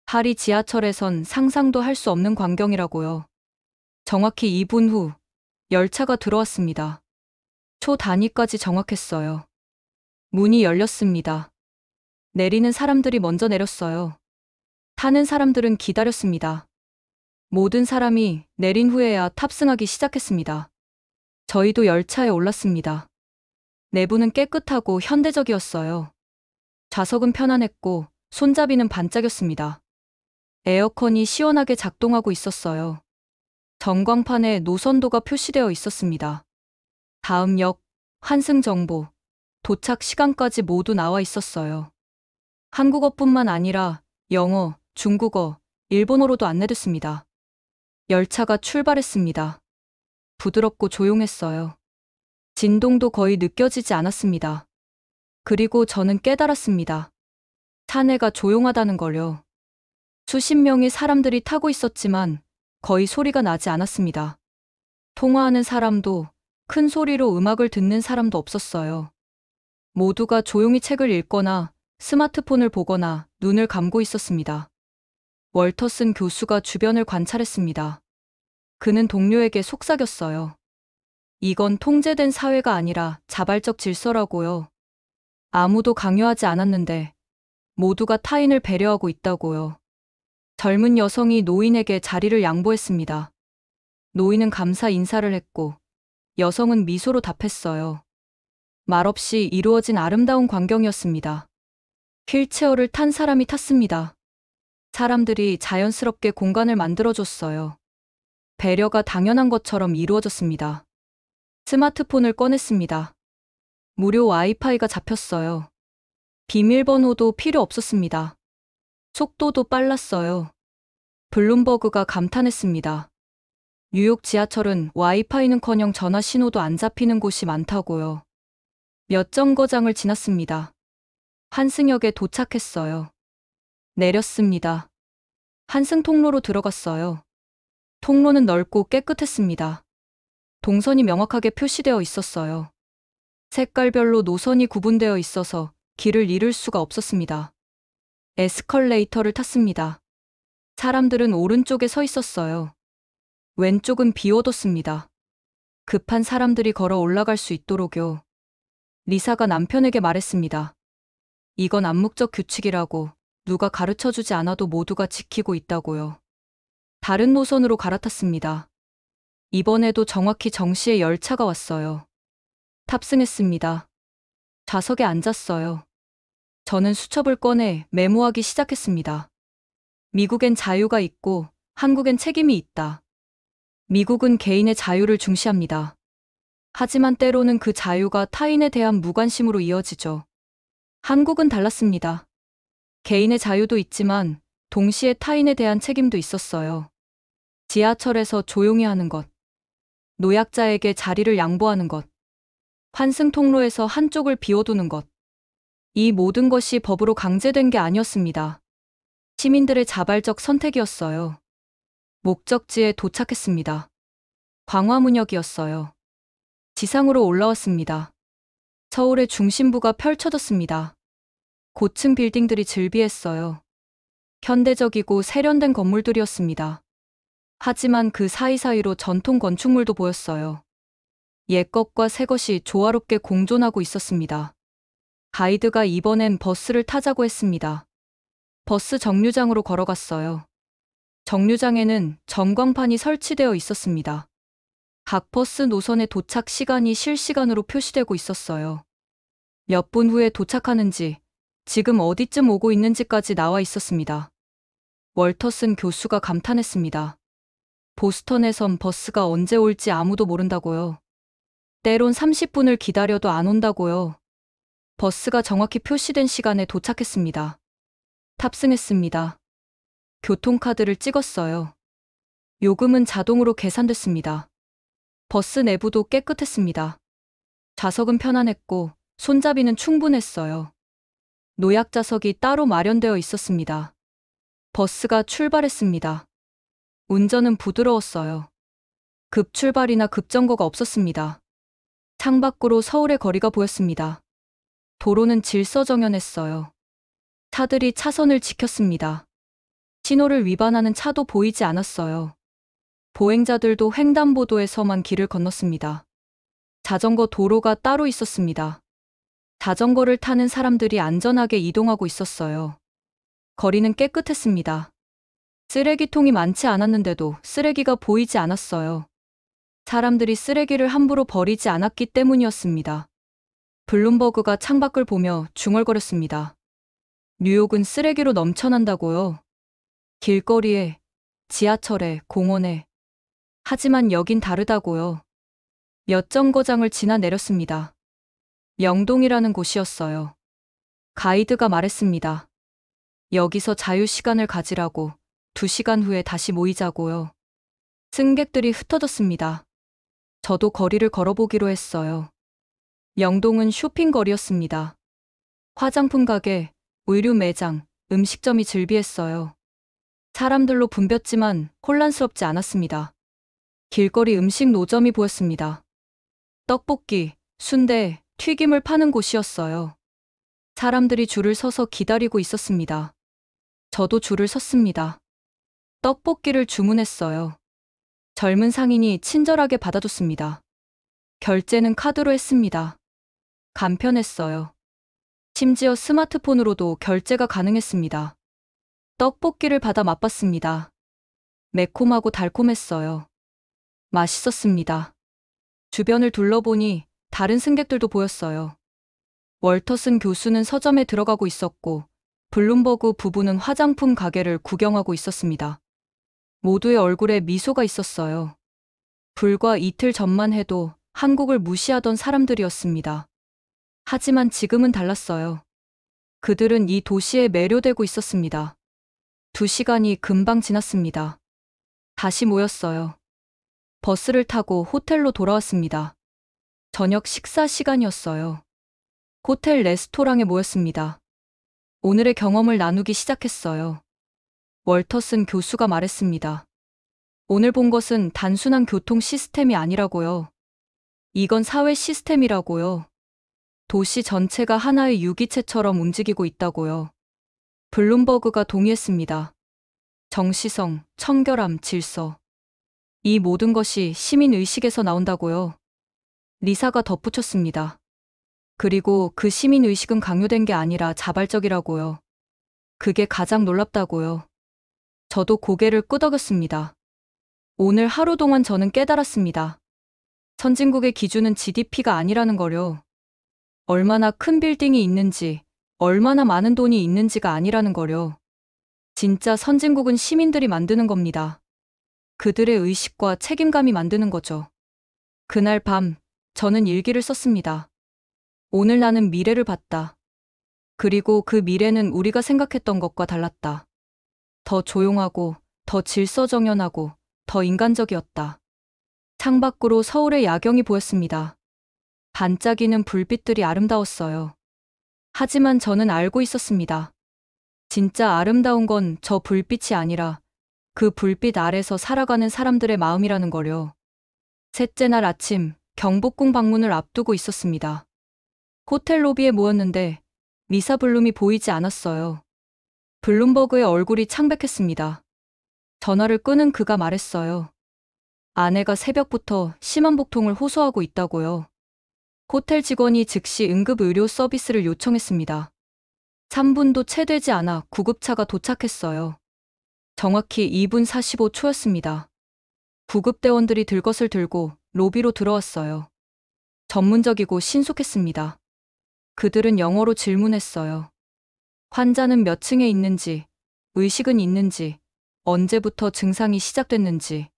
파리 지하철에선 상상도 할 수 없는 광경이라고요. 정확히 2분 후 열차가 들어왔습니다. 초 단위까지 정확했어요. 문이 열렸습니다. 내리는 사람들이 먼저 내렸어요. 타는 사람들은 기다렸습니다. 모든 사람이 내린 후에야 탑승하기 시작했습니다. 저희도 열차에 올랐습니다. 내부는 깨끗하고 현대적이었어요. 좌석은 편안했고 손잡이는 반짝였습니다. 에어컨이 시원하게 작동하고 있었어요. 전광판에 노선도가 표시되어 있었습니다. 다음 역, 환승 정보, 도착 시간까지 모두 나와 있었어요. 한국어뿐만 아니라 영어, 중국어, 일본어로도 안내됐습니다. 열차가 출발했습니다. 부드럽고 조용했어요. 진동도 거의 느껴지지 않았습니다. 그리고 저는 깨달았습니다. 차내가 조용하다는 걸요. 수십 명의 사람들이 타고 있었지만 거의 소리가 나지 않았습니다. 통화하는 사람도, 큰 소리로 음악을 듣는 사람도 없었어요. 모두가 조용히 책을 읽거나 스마트폰을 보거나 눈을 감고 있었습니다. 월터슨 교수가 주변을 관찰했습니다. 그는 동료에게 속삭였어요. 이건 통제된 사회가 아니라 자발적 질서라고요. 아무도 강요하지 않았는데 모두가 타인을 배려하고 있다고요. 젊은 여성이 노인에게 자리를 양보했습니다. 노인은 감사 인사를 했고 여성은 미소로 답했어요. 말없이 이루어진 아름다운 광경이었습니다. 휠체어를 탄 사람이 탔습니다. 사람들이 자연스럽게 공간을 만들어줬어요. 배려가 당연한 것처럼 이루어졌습니다. 스마트폰을 꺼냈습니다. 무료 와이파이가 잡혔어요. 비밀번호도 필요 없었습니다. 속도도 빨랐어요. 블룸버그가 감탄했습니다. 뉴욕 지하철은 와이파이는커녕 전화 신호도 안 잡히는 곳이 많다고요. 몇 정거장을 지났습니다. 환승역에 도착했어요. 내렸습니다. 환승 통로로 들어갔어요. 통로는 넓고 깨끗했습니다. 동선이 명확하게 표시되어 있었어요. 색깔별로 노선이 구분되어 있어서 길을 잃을 수가 없었습니다. 에스컬레이터를 탔습니다. 사람들은 오른쪽에 서 있었어요. 왼쪽은 비워뒀습니다. 급한 사람들이 걸어 올라갈 수 있도록요. 리사가 남편에게 말했습니다. 이건 암묵적 규칙이라고, 누가 가르쳐주지 않아도 모두가 지키고 있다고요. 다른 노선으로 갈아탔습니다. 이번에도 정확히 정시에 열차가 왔어요. 탑승했습니다. 좌석에 앉았어요. 저는 수첩을 꺼내 메모하기 시작했습니다. 미국엔 자유가 있고 한국엔 책임이 있다. 미국은 개인의 자유를 중시합니다. 하지만 때로는 그 자유가 타인에 대한 무관심으로 이어지죠. 한국은 달랐습니다. 개인의 자유도 있지만 동시에 타인에 대한 책임도 있었어요. 지하철에서 조용히 하는 것, 노약자에게 자리를 양보하는 것, 환승 통로에서 한쪽을 비워두는 것. 이 모든 것이 법으로 강제된 게 아니었습니다. 시민들의 자발적 선택이었어요. 목적지에 도착했습니다. 광화문역이었어요. 지상으로 올라왔습니다. 서울의 중심부가 펼쳐졌습니다. 고층 빌딩들이 즐비했어요. 현대적이고 세련된 건물들이었습니다. 하지만 그 사이사이로 전통 건축물도 보였어요. 옛것과 새것이 조화롭게 공존하고 있었습니다. 가이드가 이번엔 버스를 타자고 했습니다. 버스 정류장으로 걸어갔어요. 정류장에는 전광판이 설치되어 있었습니다. 각 버스 노선의 도착 시간이 실시간으로 표시되고 있었어요. 몇 분 후에 도착하는지, 지금 어디쯤 오고 있는지까지 나와 있었습니다. 월터슨 교수가 감탄했습니다. 보스턴에선 버스가 언제 올지 아무도 모른다고요. 때론 30분을 기다려도 안 온다고요. 버스가 정확히 표시된 시간에 도착했습니다. 탑승했습니다. 교통카드를 찍었어요. 요금은 자동으로 계산됐습니다. 버스 내부도 깨끗했습니다. 좌석은 편안했고 손잡이는 충분했어요. 노약자석이 따로 마련되어 있었습니다. 버스가 출발했습니다. 운전은 부드러웠어요. 급출발이나 급정거가 없었습니다. 창밖으로 서울의 거리가 보였습니다. 도로는 질서정연했어요. 차들이 차선을 지켰습니다. 신호를 위반하는 차도 보이지 않았어요. 보행자들도 횡단보도에서만 길을 건넜습니다. 자전거 도로가 따로 있었습니다. 자전거를 타는 사람들이 안전하게 이동하고 있었어요. 거리는 깨끗했습니다. 쓰레기통이 많지 않았는데도 쓰레기가 보이지 않았어요. 사람들이 쓰레기를 함부로 버리지 않았기 때문이었습니다. 블룸버그가 창밖을 보며 중얼거렸습니다. 뉴욕은 쓰레기로 넘쳐난다고요. 길거리에, 지하철에, 공원에. 하지만 여긴 다르다고요. 몇 정거장을 지나 내렸습니다. 명동이라는 곳이었어요. 가이드가 말했습니다. 여기서 자유시간을 가지라고 2시간 후에 다시 모이자고요. 승객들이 흩어졌습니다. 저도 거리를 걸어보기로 했어요. 명동은 쇼핑거리였습니다. 화장품 가게, 의류 매장, 음식점이 즐비했어요. 사람들로 붐볐지만 혼란스럽지 않았습니다. 길거리 음식 노점이 보였습니다. 떡볶이, 순대, 튀김을 파는 곳이었어요. 사람들이 줄을 서서 기다리고 있었습니다. 저도 줄을 섰습니다. 떡볶이를 주문했어요. 젊은 상인이 친절하게 받아줬습니다. 결제는 카드로 했습니다. 간편했어요. 심지어 스마트폰으로도 결제가 가능했습니다. 떡볶이를 받아 맛봤습니다. 매콤하고 달콤했어요. 맛있었습니다. 주변을 둘러보니 다른 승객들도 보였어요. 월터슨 교수는 서점에 들어가고 있었고, 블룸버그 부부는 화장품 가게를 구경하고 있었습니다. 모두의 얼굴에 미소가 있었어요. 불과 이틀 전만 해도 한국을 무시하던 사람들이었습니다. 하지만 지금은 달랐어요. 그들은 이 도시에 매료되고 있었습니다. 2시간이 금방 지났습니다. 다시 모였어요. 버스를 타고 호텔로 돌아왔습니다. 저녁 식사 시간이었어요. 호텔 레스토랑에 모였습니다. 오늘의 경험을 나누기 시작했어요. 월터슨 교수가 말했습니다. 오늘 본 것은 단순한 교통 시스템이 아니라고요. 이건 사회 시스템이라고요. 도시 전체가 하나의 유기체처럼 움직이고 있다고요. 블룸버그가 동의했습니다. 정시성, 청결함, 질서. 이 모든 것이 시민의식에서 나온다고요. 리사가 덧붙였습니다. 그리고 그 시민의식은 강요된 게 아니라 자발적이라고요. 그게 가장 놀랍다고요. 저도 고개를 끄덕였습니다. 오늘 하루 동안 저는 깨달았습니다. 선진국의 기준은 GDP가 아니라는 거요. 얼마나 큰 빌딩이 있는지, 얼마나 많은 돈이 있는지가 아니라는 거요. 진짜 선진국은 시민들이 만드는 겁니다. 그들의 의식과 책임감이 만드는 거죠. 그날 밤, 저는 일기를 썼습니다. 오늘 나는 미래를 봤다. 그리고 그 미래는 우리가 생각했던 것과 달랐다. 더 조용하고, 더 질서정연하고, 더 인간적이었다. 창밖으로 서울의 야경이 보였습니다. 반짝이는 불빛들이 아름다웠어요. 하지만 저는 알고 있었습니다. 진짜 아름다운 건 저 불빛이 아니라 그 불빛 아래서 살아가는 사람들의 마음이라는 거요. 셋째 날 아침, 경복궁 방문을 앞두고 있었습니다. 호텔 로비에 모였는데 리사 블룸이 보이지 않았어요. 블룸버그의 얼굴이 창백했습니다. 전화를 끄는 그가 말했어요. 아내가 새벽부터 심한 복통을 호소하고 있다고요. 호텔 직원이 즉시 응급의료 서비스를 요청했습니다. 3분도 채 되지 않아 구급차가 도착했어요. 정확히 2분 45초였습니다. 구급대원들이 들것을 들고 로비로 들어왔어요. 전문적이고 신속했습니다. 그들은 영어로 질문했어요. 환자는 몇 층에 있는지, 의식은 있는지, 언제부터 증상이 시작됐는지.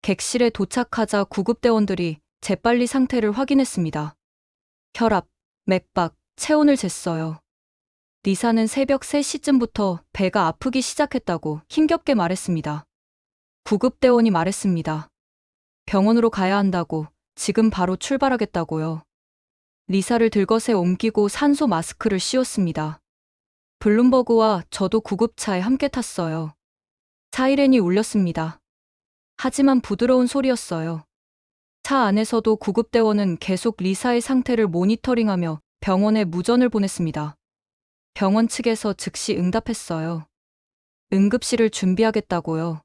객실에 도착하자 구급대원들이 재빨리 상태를 확인했습니다. 혈압, 맥박, 체온을 쟀어요. 리사는 새벽 3시쯤부터 배가 아프기 시작했다고 힘겹게 말했습니다. 구급대원이 말했습니다. 병원으로 가야 한다고, 지금 바로 출발하겠다고요. 리사를 들것에 옮기고 산소 마스크를 씌웠습니다. 블룸버그와 저도 구급차에 함께 탔어요. 사이렌이 울렸습니다. 하지만 부드러운 소리였어요. 차 안에서도 구급대원은 계속 리사의 상태를 모니터링하며 병원에 무전을 보냈습니다. 병원 측에서 즉시 응답했어요. 응급실을 준비하겠다고요.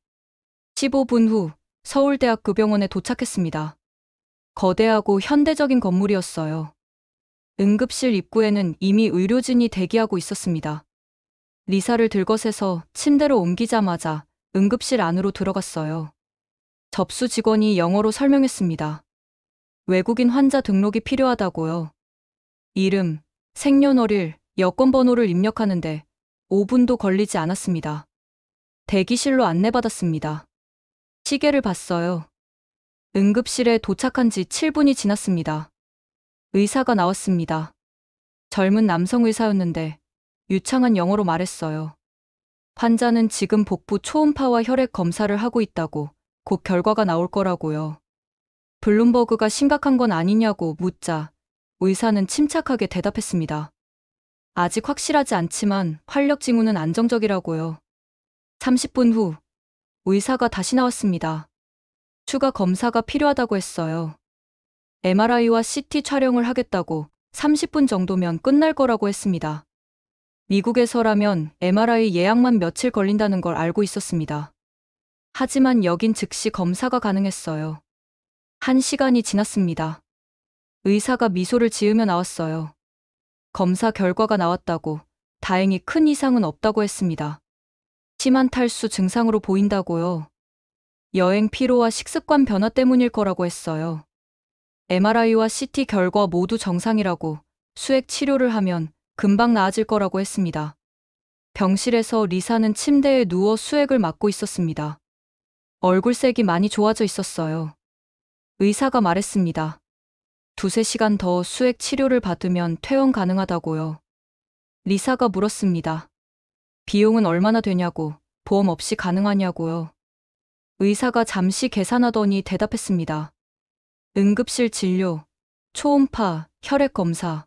15분 후 서울대학교 병원에 도착했습니다. 거대하고 현대적인 건물이었어요. 응급실 입구에는 이미 의료진이 대기하고 있었습니다. 리사를 들것에서 침대로 옮기자마자 응급실 안으로 들어갔어요. 접수 직원이 영어로 설명했습니다. 외국인 환자 등록이 필요하다고요. 이름, 생년월일, 여권번호를 입력하는데 5분도 걸리지 않았습니다. 대기실로 안내받았습니다. 시계를 봤어요. 응급실에 도착한 지 7분이 지났습니다. 의사가 나왔습니다. 젊은 남성 의사였는데 유창한 영어로 말했어요. 환자는 지금 복부 초음파와 혈액 검사를 하고 있다고 곧 결과가 나올 거라고요. 블룸버그가 심각한 건 아니냐고 묻자 의사는 침착하게 대답했습니다. 아직 확실하지 않지만 활력 징후는 안정적이라고요. 30분 후 의사가 다시 나왔습니다. 추가 검사가 필요하다고 했어요. MRI와 CT 촬영을 하겠다고 30분 정도면 끝날 거라고 했습니다. 미국에서라면 MRI 예약만 며칠 걸린다는 걸 알고 있었습니다. 하지만 여긴 즉시 검사가 가능했어요. 1시간이 지났습니다. 의사가 미소를 지으며 나왔어요. 검사 결과가 나왔다고, 다행히 큰 이상은 없다고 했습니다. 심한 탈수 증상으로 보인다고요. 여행 피로와 식습관 변화 때문일 거라고 했어요. MRI와 CT 결과 모두 정상이라고, 수액 치료를 하면 금방 나아질 거라고 했습니다. 병실에서 리사는 침대에 누워 수액을 맞고 있었습니다. 얼굴색이 많이 좋아져 있었어요. 의사가 말했습니다. 2~3시간 더 수액 치료를 받으면 퇴원 가능하다고요. 리사가 물었습니다. 비용은 얼마나 되냐고, 보험 없이 가능하냐고요. 의사가 잠시 계산하더니 대답했습니다. 응급실 진료, 초음파, 혈액 검사,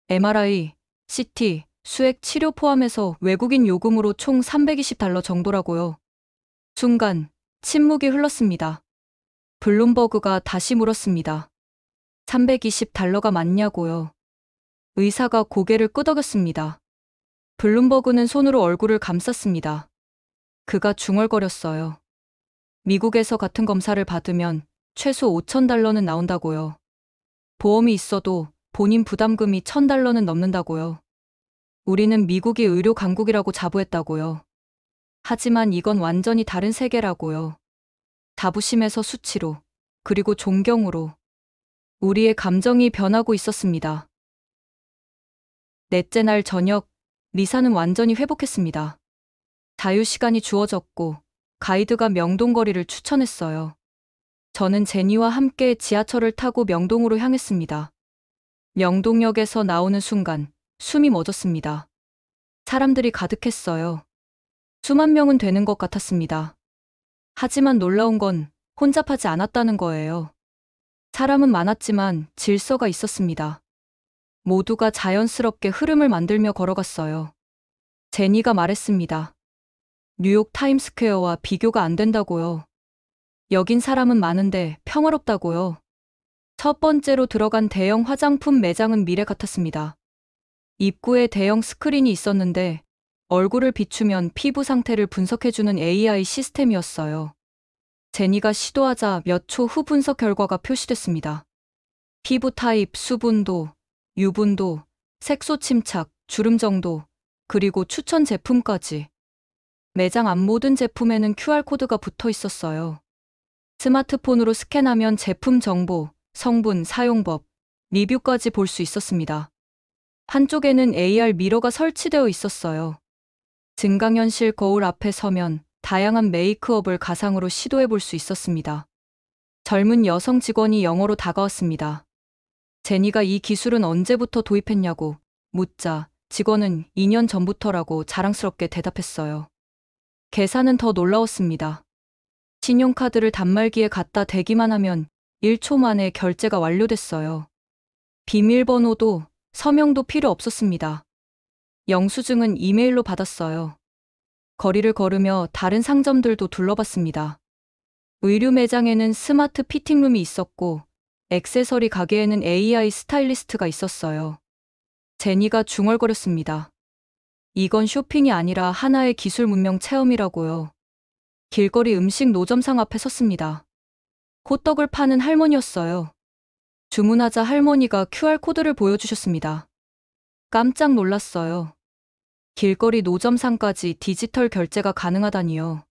MRI, CT, 수액 치료 포함해서 외국인 요금으로 총 $320 정도라고요. 순간 침묵이 흘렀습니다. 블룸버그가 다시 물었습니다. $320가 맞냐고요. 의사가 고개를 끄덕였습니다. 블룸버그는 손으로 얼굴을 감쌌습니다. 그가 중얼거렸어요. 미국에서 같은 검사를 받으면 최소 $5,000는 나온다고요. 보험이 있어도 본인 부담금이 $1,000는 넘는다고요. 우리는 미국이 의료 강국이라고 자부했다고요. 하지만 이건 완전히 다른 세계라고요. 자부심에서 수치로, 그리고 존경으로 우리의 감정이 변하고 있었습니다. 넷째 날 저녁, 리사는 완전히 회복했습니다. 자유시간이 주어졌고 가이드가 명동거리를 추천했어요. 저는 제니와 함께 지하철을 타고 명동으로 향했습니다. 명동역에서 나오는 순간 숨이 멎었습니다. 사람들이 가득했어요. 수만 명은 되는 것 같았습니다. 하지만 놀라운 건 혼잡하지 않았다는 거예요. 사람은 많았지만 질서가 있었습니다. 모두가 자연스럽게 흐름을 만들며 걸어갔어요. 제니가 말했습니다. 뉴욕 타임스퀘어와 비교가 안 된다고요. 여긴 사람은 많은데 평화롭다고요. 첫 번째로 들어간 대형 화장품 매장은 미래 같았습니다. 입구에 대형 스크린이 있었는데 얼굴을 비추면 피부 상태를 분석해주는 AI 시스템이었어요. 제니가 시도하자 몇 초 후 분석 결과가 표시됐습니다. 피부 타입, 수분도, 유분도, 색소 침착, 주름 정도, 그리고 추천 제품까지. 매장 앞 모든 제품에는 QR코드가 붙어 있었어요. 스마트폰으로 스캔하면 제품 정보, 성분, 사용법, 리뷰까지 볼 수 있었습니다. 한쪽에는 AR 미러가 설치되어 있었어요. 증강현실 거울 앞에 서면 다양한 메이크업을 가상으로 시도해 볼 수 있었습니다. 젊은 여성 직원이 영어로 다가왔습니다. 제니가 이 기술은 언제부터 도입했냐고 묻자 직원은 2년 전부터라고 자랑스럽게 대답했어요. 계산은 더 놀라웠습니다. 신용카드를 단말기에 갖다 대기만 하면 1초 만에 결제가 완료됐어요. 비밀번호도 서명도 필요 없었습니다. 영수증은 이메일로 받았어요. 거리를 걸으며 다른 상점들도 둘러봤습니다. 의류 매장에는 스마트 피팅룸이 있었고 액세서리 가게에는 AI 스타일리스트가 있었어요. 제니가 중얼거렸습니다. 이건 쇼핑이 아니라 하나의 기술 문명 체험이라고요. 길거리 음식 노점상 앞에 섰습니다. 호떡을 파는 할머니였어요. 주문하자 할머니가 QR코드를 보여주셨습니다. 깜짝 놀랐어요. 길거리 노점상까지 디지털 결제가 가능하다니요.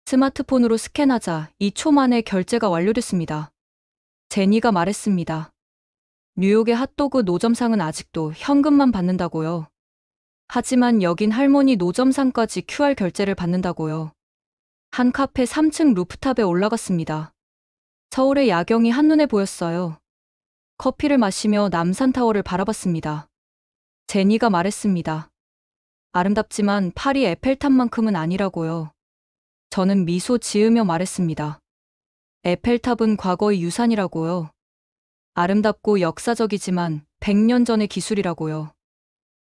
스마트폰으로 스캔하자 2초 만에 결제가 완료됐습니다. 제니가 말했습니다. 뉴욕의 핫도그 노점상은 아직도 현금만 받는다고요. 하지만 여긴 할머니 노점상까지 QR 결제를 받는다고요. 한 카페 3층 루프탑에 올라갔습니다. 서울의 야경이 한눈에 보였어요. 커피를 마시며 남산타워를 바라봤습니다. 제니가 말했습니다. 아름답지만 파리 에펠탑만큼은 아니라고요. 저는 미소 지으며 말했습니다. 에펠탑은 과거의 유산이라고요. 아름답고 역사적이지만 100년 전의 기술이라고요.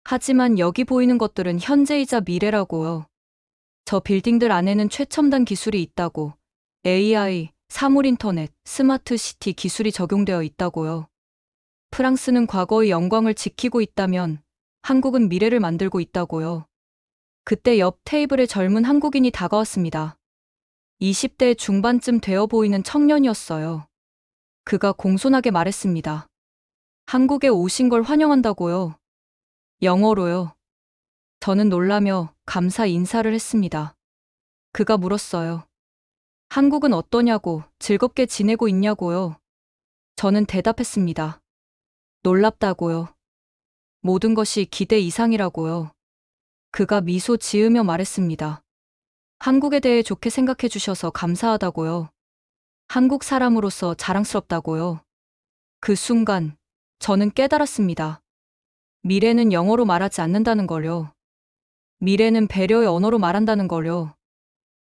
하지만 여기 보이는 것들은 현재이자 미래라고요. 저 빌딩들 안에는 최첨단 기술이 있다고. AI, 사물인터넷, 스마트시티 기술이 적용되어 있다고요. 프랑스는 과거의 영광을 지키고 있다면 한국은 미래를 만들고 있다고요. 그때 옆 테이블에 젊은 한국인이 다가왔습니다. 20대 중반쯤 되어 보이는 청년이었어요. 그가 공손하게 말했습니다. 한국에 오신 걸 환영한다고요. 영어로요. 저는 놀라며 감사 인사를 했습니다. 그가 물었어요. 한국은 어떠냐고, 즐겁게 지내고 있냐고요. 저는 대답했습니다. 놀랍다고요. 모든 것이 기대 이상이라고요. 그가 미소 지으며 말했습니다. 한국에 대해 좋게 생각해 주셔서 감사하다고요. 한국 사람으로서 자랑스럽다고요. 그 순간 저는 깨달았습니다. 미래는 영어로 말하지 않는다는 걸요. 미래는 배려의 언어로 말한다는 걸요.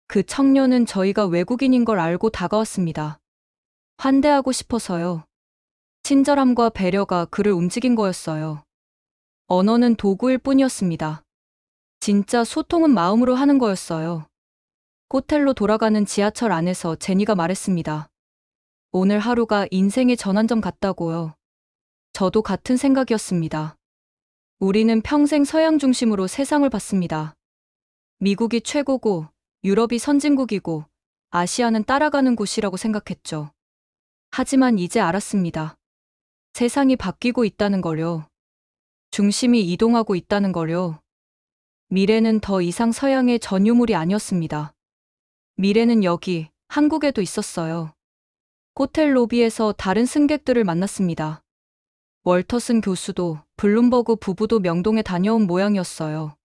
그 청년은 저희가 외국인인 걸 알고 다가왔습니다. 환대하고 싶어서요. 친절함과 배려가 그를 움직인 거였어요. 언어는 도구일 뿐이었습니다. 진짜 소통은 마음으로 하는 거였어요. 호텔로 돌아가는 지하철 안에서 제니가 말했습니다. 오늘 하루가 인생의 전환점 같다고요. 저도 같은 생각이었습니다. 우리는 평생 서양 중심으로 세상을 봤습니다. 미국이 최고고, 유럽이 선진국이고, 아시아는 따라가는 곳이라고 생각했죠. 하지만 이제 알았습니다. 세상이 바뀌고 있다는 걸요. 중심이 이동하고 있다는 걸요. 미래는 더 이상 서양의 전유물이 아니었습니다. 미래는 여기, 한국에도 있었어요. 호텔 로비에서 다른 승객들을 만났습니다. 월터슨 교수도 블룸버그 부부도 명동에 다녀온 모양이었어요.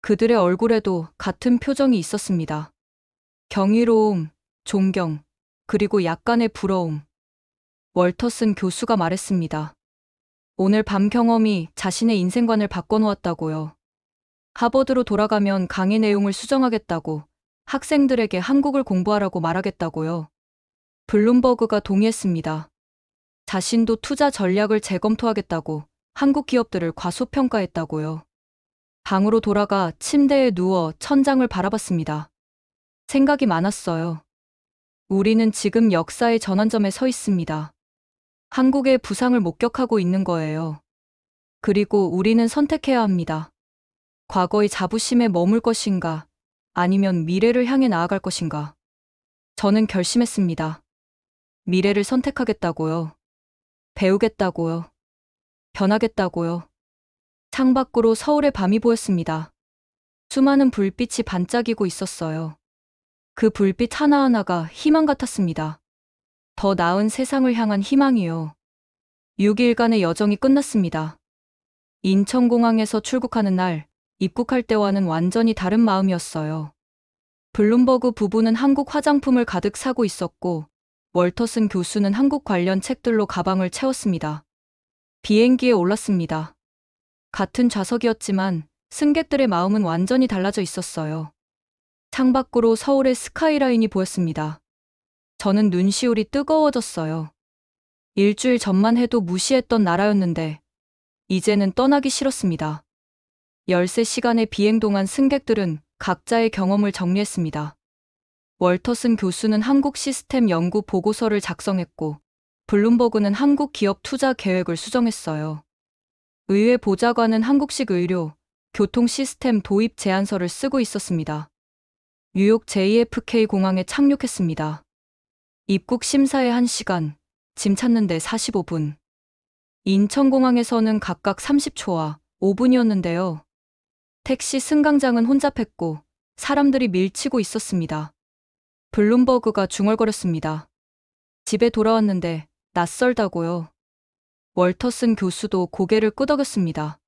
그들의 얼굴에도 같은 표정이 있었습니다. 경이로움, 존경, 그리고 약간의 부러움. 월터슨 교수가 말했습니다. 오늘 밤 경험이 자신의 인생관을 바꿔놓았다고요. 하버드로 돌아가면 강의 내용을 수정하겠다고, 학생들에게 한국을 공부하라고 말하겠다고요. 블룸버그가 동의했습니다. 자신도 투자 전략을 재검토하겠다고, 한국 기업들을 과소평가했다고요. 방으로 돌아가 침대에 누워 천장을 바라봤습니다. 생각이 많았어요. 우리는 지금 역사의 전환점에 서 있습니다. 한국의 부상을 목격하고 있는 거예요. 그리고 우리는 선택해야 합니다. 과거의 자부심에 머물 것인가, 아니면 미래를 향해 나아갈 것인가. 저는 결심했습니다. 미래를 선택하겠다고요. 배우겠다고요. 변하겠다고요. 창밖으로 서울의 밤이 보였습니다. 수많은 불빛이 반짝이고 있었어요. 그 불빛 하나하나가 희망 같았습니다. 더 나은 세상을 향한 희망이요. 6일간의 여정이 끝났습니다. 인천공항에서 출국하는 날, 입국할 때와는 완전히 다른 마음이었어요. 블룸버그 부부는 한국 화장품을 가득 사고 있었고, 월터슨 교수는 한국 관련 책들로 가방을 채웠습니다. 비행기에 올랐습니다. 같은 좌석이었지만 승객들의 마음은 완전히 달라져 있었어요. 창밖으로 서울의 스카이라인이 보였습니다. 저는 눈시울이 뜨거워졌어요. 일주일 전만 해도 무시했던 나라였는데 이제는 떠나기 싫었습니다. 13시간의 비행 동안 승객들은 각자의 경험을 정리했습니다. 월터슨 교수는 한국 시스템 연구 보고서를 작성했고 블룸버그는 한국 기업 투자 계획을 수정했어요. 의회 보좌관은 한국식 의료, 교통 시스템 도입 제안서를 쓰고 있었습니다. 뉴욕 JFK 공항에 착륙했습니다. 입국 심사에 1시간, 짐 찾는데 45분. 인천공항에서는 각각 30초와 5분이었는데요. 택시 승강장은 혼잡했고 사람들이 밀치고 있었습니다. 블룸버그가 중얼거렸습니다. 집에 돌아왔는데 낯설다고요. 월터슨 교수도 고개를 끄덕였습니다.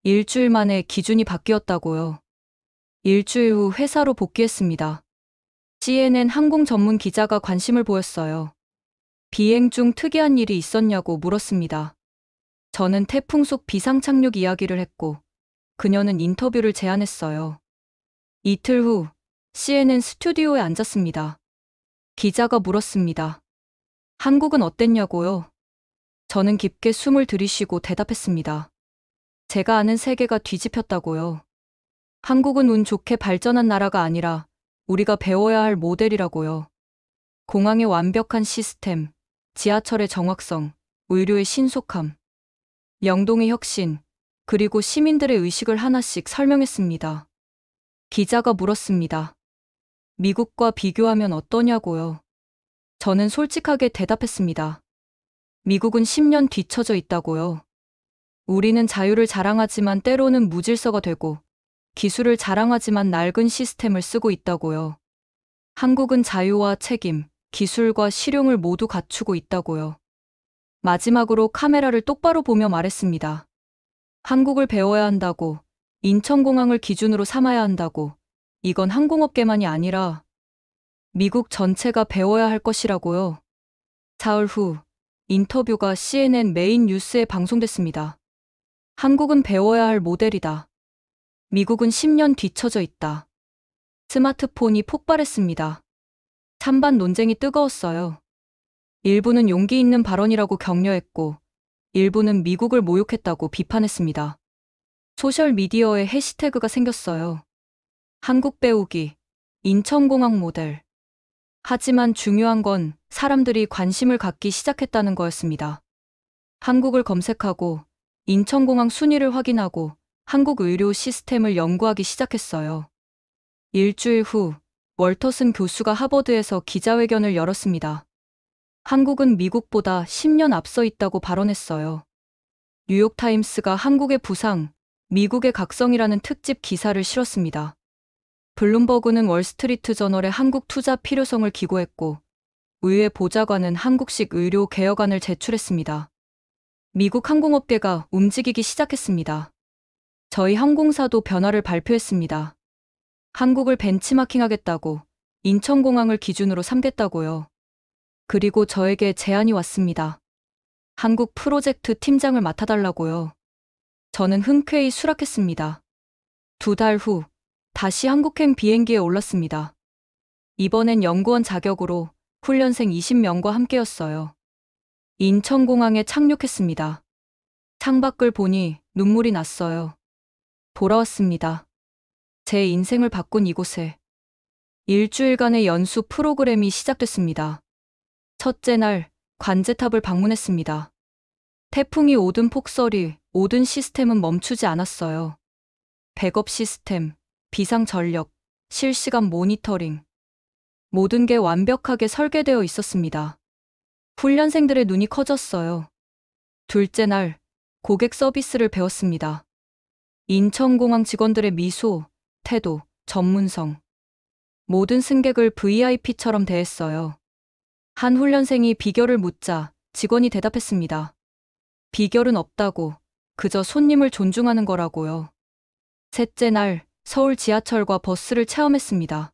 일주일 만에 기준이 바뀌었다고요. 일주일 후 회사로 복귀했습니다. CNN 항공 전문 기자가 관심을 보였어요. 비행 중 특이한 일이 있었냐고 물었습니다. 저는 태풍 속 비상 착륙 이야기를 했고 그녀는 인터뷰를 제안했어요. 이틀 후 CNN 스튜디오에 앉았습니다. 기자가 물었습니다. 한국은 어땠냐고요? 저는 깊게 숨을 들이쉬고 대답했습니다. 제가 아는 세계가 뒤집혔다고요. 한국은 운 좋게 발전한 나라가 아니라 우리가 배워야 할 모델이라고요. 공항의 완벽한 시스템, 지하철의 정확성, 의료의 신속함, 명동의 혁신, 그리고 시민들의 의식을 하나씩 설명했습니다. 기자가 물었습니다. 미국과 비교하면 어떠냐고요? 저는 솔직하게 대답했습니다. 미국은 10년 뒤처져 있다고요. 우리는 자유를 자랑하지만 때로는 무질서가 되고 기술을 자랑하지만 낡은 시스템을 쓰고 있다고요. 한국은 자유와 책임, 기술과 실용을 모두 갖추고 있다고요. 마지막으로 카메라를 똑바로 보며 말했습니다. 한국을 배워야 한다고, 인천공항을 기준으로 삼아야 한다고, 이건 항공업계만이 아니라 미국 전체가 배워야 할 것이라고요. 사흘 후 인터뷰가 CNN 메인 뉴스에 방송됐습니다. 한국은 배워야 할 모델이다. 미국은 10년 뒤처져 있다. 스마트폰이 폭발했습니다. 찬반 논쟁이 뜨거웠어요. 일부는 용기 있는 발언이라고 격려했고, 일부는 미국을 모욕했다고 비판했습니다. 소셜미디어에 해시태그가 생겼어요. 한국 배우기, 인천공항 모델. 하지만 중요한 건 사람들이 관심을 갖기 시작했다는 거였습니다. 한국을 검색하고, 인천공항 순위를 확인하고, 한국 의료 시스템을 연구하기 시작했어요. 일주일 후 월터슨 교수가 하버드에서 기자회견을 열었습니다. 한국은 미국보다 10년 앞서 있다고 발언했어요. 뉴욕타임스가 한국의 부상, 미국의 각성이라는 특집 기사를 실었습니다. 블룸버그는 월스트리트 저널에 한국 투자 필요성을 기고했고, 의회 보좌관은 한국식 의료 개혁안을 제출했습니다. 미국 항공업계가 움직이기 시작했습니다. 저희 항공사도 변화를 발표했습니다. 한국을 벤치마킹하겠다고, 인천공항을 기준으로 삼겠다고요. 그리고 저에게 제안이 왔습니다. 한국 프로젝트 팀장을 맡아달라고요. 저는 흔쾌히 수락했습니다. 2달 후 다시 한국행 비행기에 올랐습니다. 이번엔 연구원 자격으로 훈련생 20명과 함께였어요. 인천공항에 착륙했습니다. 창밖을 보니 눈물이 났어요. 돌아왔습니다. 제 인생을 바꾼 이곳에. 일주일간의 연수 프로그램이 시작됐습니다. 첫째 날 관제탑을 방문했습니다. 태풍이 오든 폭설이 오든 시스템은 멈추지 않았어요. 백업 시스템, 비상 전력, 실시간 모니터링. 모든 게 완벽하게 설계되어 있었습니다. 훈련생들의 눈이 커졌어요. 둘째 날 고객 서비스를 배웠습니다. 인천공항 직원들의 미소, 태도, 전문성. 모든 승객을 VIP처럼 대했어요. 한 훈련생이 비결을 묻자 직원이 대답했습니다. 비결은 없다고, 그저 손님을 존중하는 거라고요. 셋째 날 서울 지하철과 버스를 체험했습니다.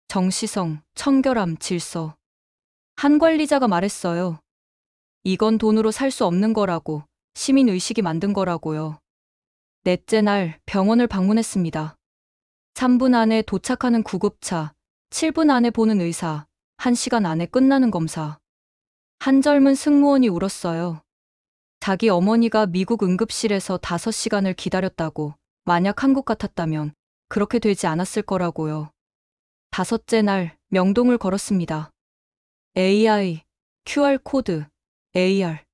정시성, 청결함, 질서. 한 관리자가 말했어요. 이건 돈으로 살 수 없는 거라고, 시민의식이 만든 거라고요. 넷째 날 병원을 방문했습니다. 3분 안에 도착하는 구급차, 7분 안에 보는 의사, 1시간 안에 끝나는 검사. 한 젊은 승무원이 울었어요. 자기 어머니가 미국 응급실에서 5시간을 기다렸다고, 만약 한국 같았다면 그렇게 되지 않았을 거라고요. 다섯째 날 명동을 걸었습니다. AI, QR코드, AR.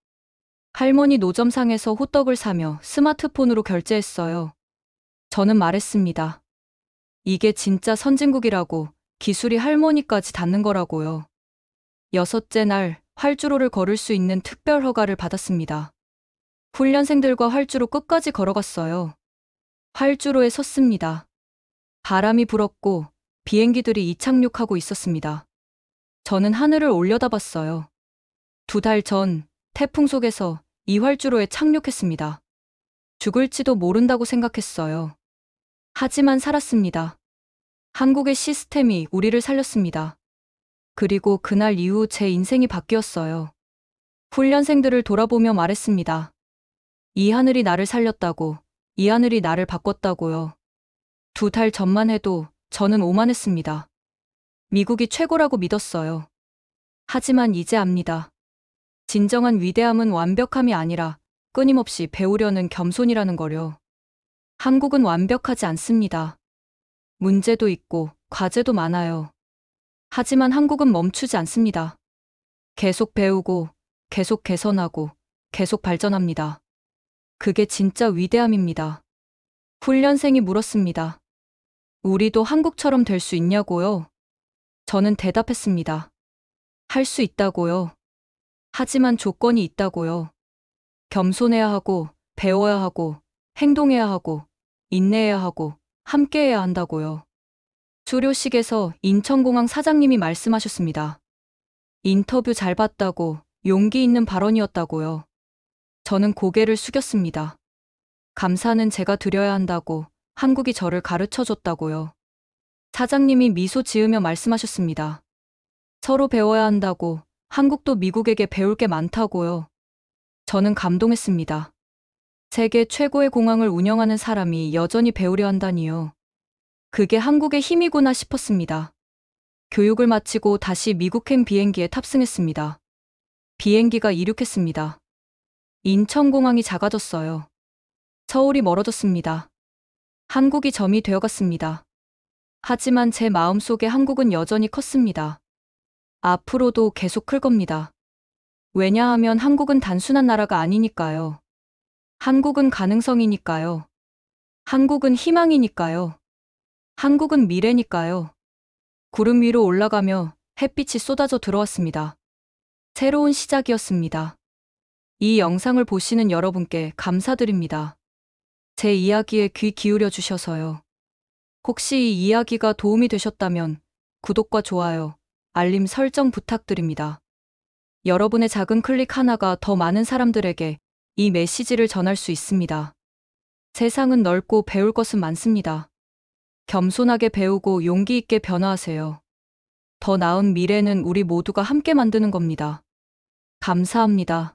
할머니 노점상에서 호떡을 사며 스마트폰으로 결제했어요. 저는 말했습니다. 이게 진짜 선진국이라고, 기술이 할머니까지 닿는 거라고요. 여섯째 날 활주로를 걸을 수 있는 특별 허가를 받았습니다. 훈련생들과 활주로 끝까지 걸어갔어요. 활주로에 섰습니다. 바람이 불었고 비행기들이 이착륙하고 있었습니다. 저는 하늘을 올려다봤어요. 2달 전 태풍 속에서 이 활주로에 착륙했습니다. 죽을지도 모른다고 생각했어요. 하지만 살았습니다. 한국의 시스템이 우리를 살렸습니다. 그리고 그날 이후 제 인생이 바뀌었어요. 훈련생들을 돌아보며 말했습니다. 이 하늘이 나를 살렸다고, 이 하늘이 나를 바꿨다고요. 2달 전만 해도 저는 오만했습니다. 미국이 최고라고 믿었어요. 하지만 이제 압니다. 진정한 위대함은 완벽함이 아니라 끊임없이 배우려는 겸손이라는 거요. 한국은 완벽하지 않습니다. 문제도 있고 과제도 많아요. 하지만 한국은 멈추지 않습니다. 계속 배우고, 계속 개선하고, 계속 발전합니다. 그게 진짜 위대함입니다. 훈련생이 물었습니다. 우리도 한국처럼 될 수 있냐고요? 저는 대답했습니다. 할 수 있다고요. 하지만 조건이 있다고요. 겸손해야 하고, 배워야 하고, 행동해야 하고, 인내해야 하고, 함께해야 한다고요. 수료식에서 인천공항 사장님이 말씀하셨습니다. 인터뷰 잘 봤다고, 용기 있는 발언이었다고요. 저는 고개를 숙였습니다. 감사는 제가 드려야 한다고, 한국이 저를 가르쳐 줬다고요. 사장님이 미소 지으며 말씀하셨습니다. 서로 배워야 한다고, 한국도 미국에게 배울 게 많다고요. 저는 감동했습니다. 세계 최고의 공항을 운영하는 사람이 여전히 배우려 한다니요. 그게 한국의 힘이구나 싶었습니다. 교육을 마치고 다시 미국행 비행기에 탑승했습니다. 비행기가 이륙했습니다. 인천공항이 작아졌어요. 서울이 멀어졌습니다. 한국이 점이 되어갔습니다. 하지만 제 마음속에 한국은 여전히 컸습니다. 앞으로도 계속 클 겁니다. 왜냐하면 한국은 단순한 나라가 아니니까요. 한국은 가능성이니까요. 한국은 희망이니까요. 한국은 미래니까요. 구름 위로 올라가며 햇빛이 쏟아져 들어왔습니다. 새로운 시작이었습니다. 이 영상을 보시는 여러분께 감사드립니다. 제 이야기에 귀 기울여 주셔서요. 혹시 이 이야기가 도움이 되셨다면 구독과 좋아요, 알림 설정 부탁드립니다. 여러분의 작은 클릭 하나가 더 많은 사람들에게 이 메시지를 전할 수 있습니다. 세상은 넓고 배울 것은 많습니다. 겸손하게 배우고 용기 있게 변화하세요. 더 나은 미래는 우리 모두가 함께 만드는 겁니다. 감사합니다.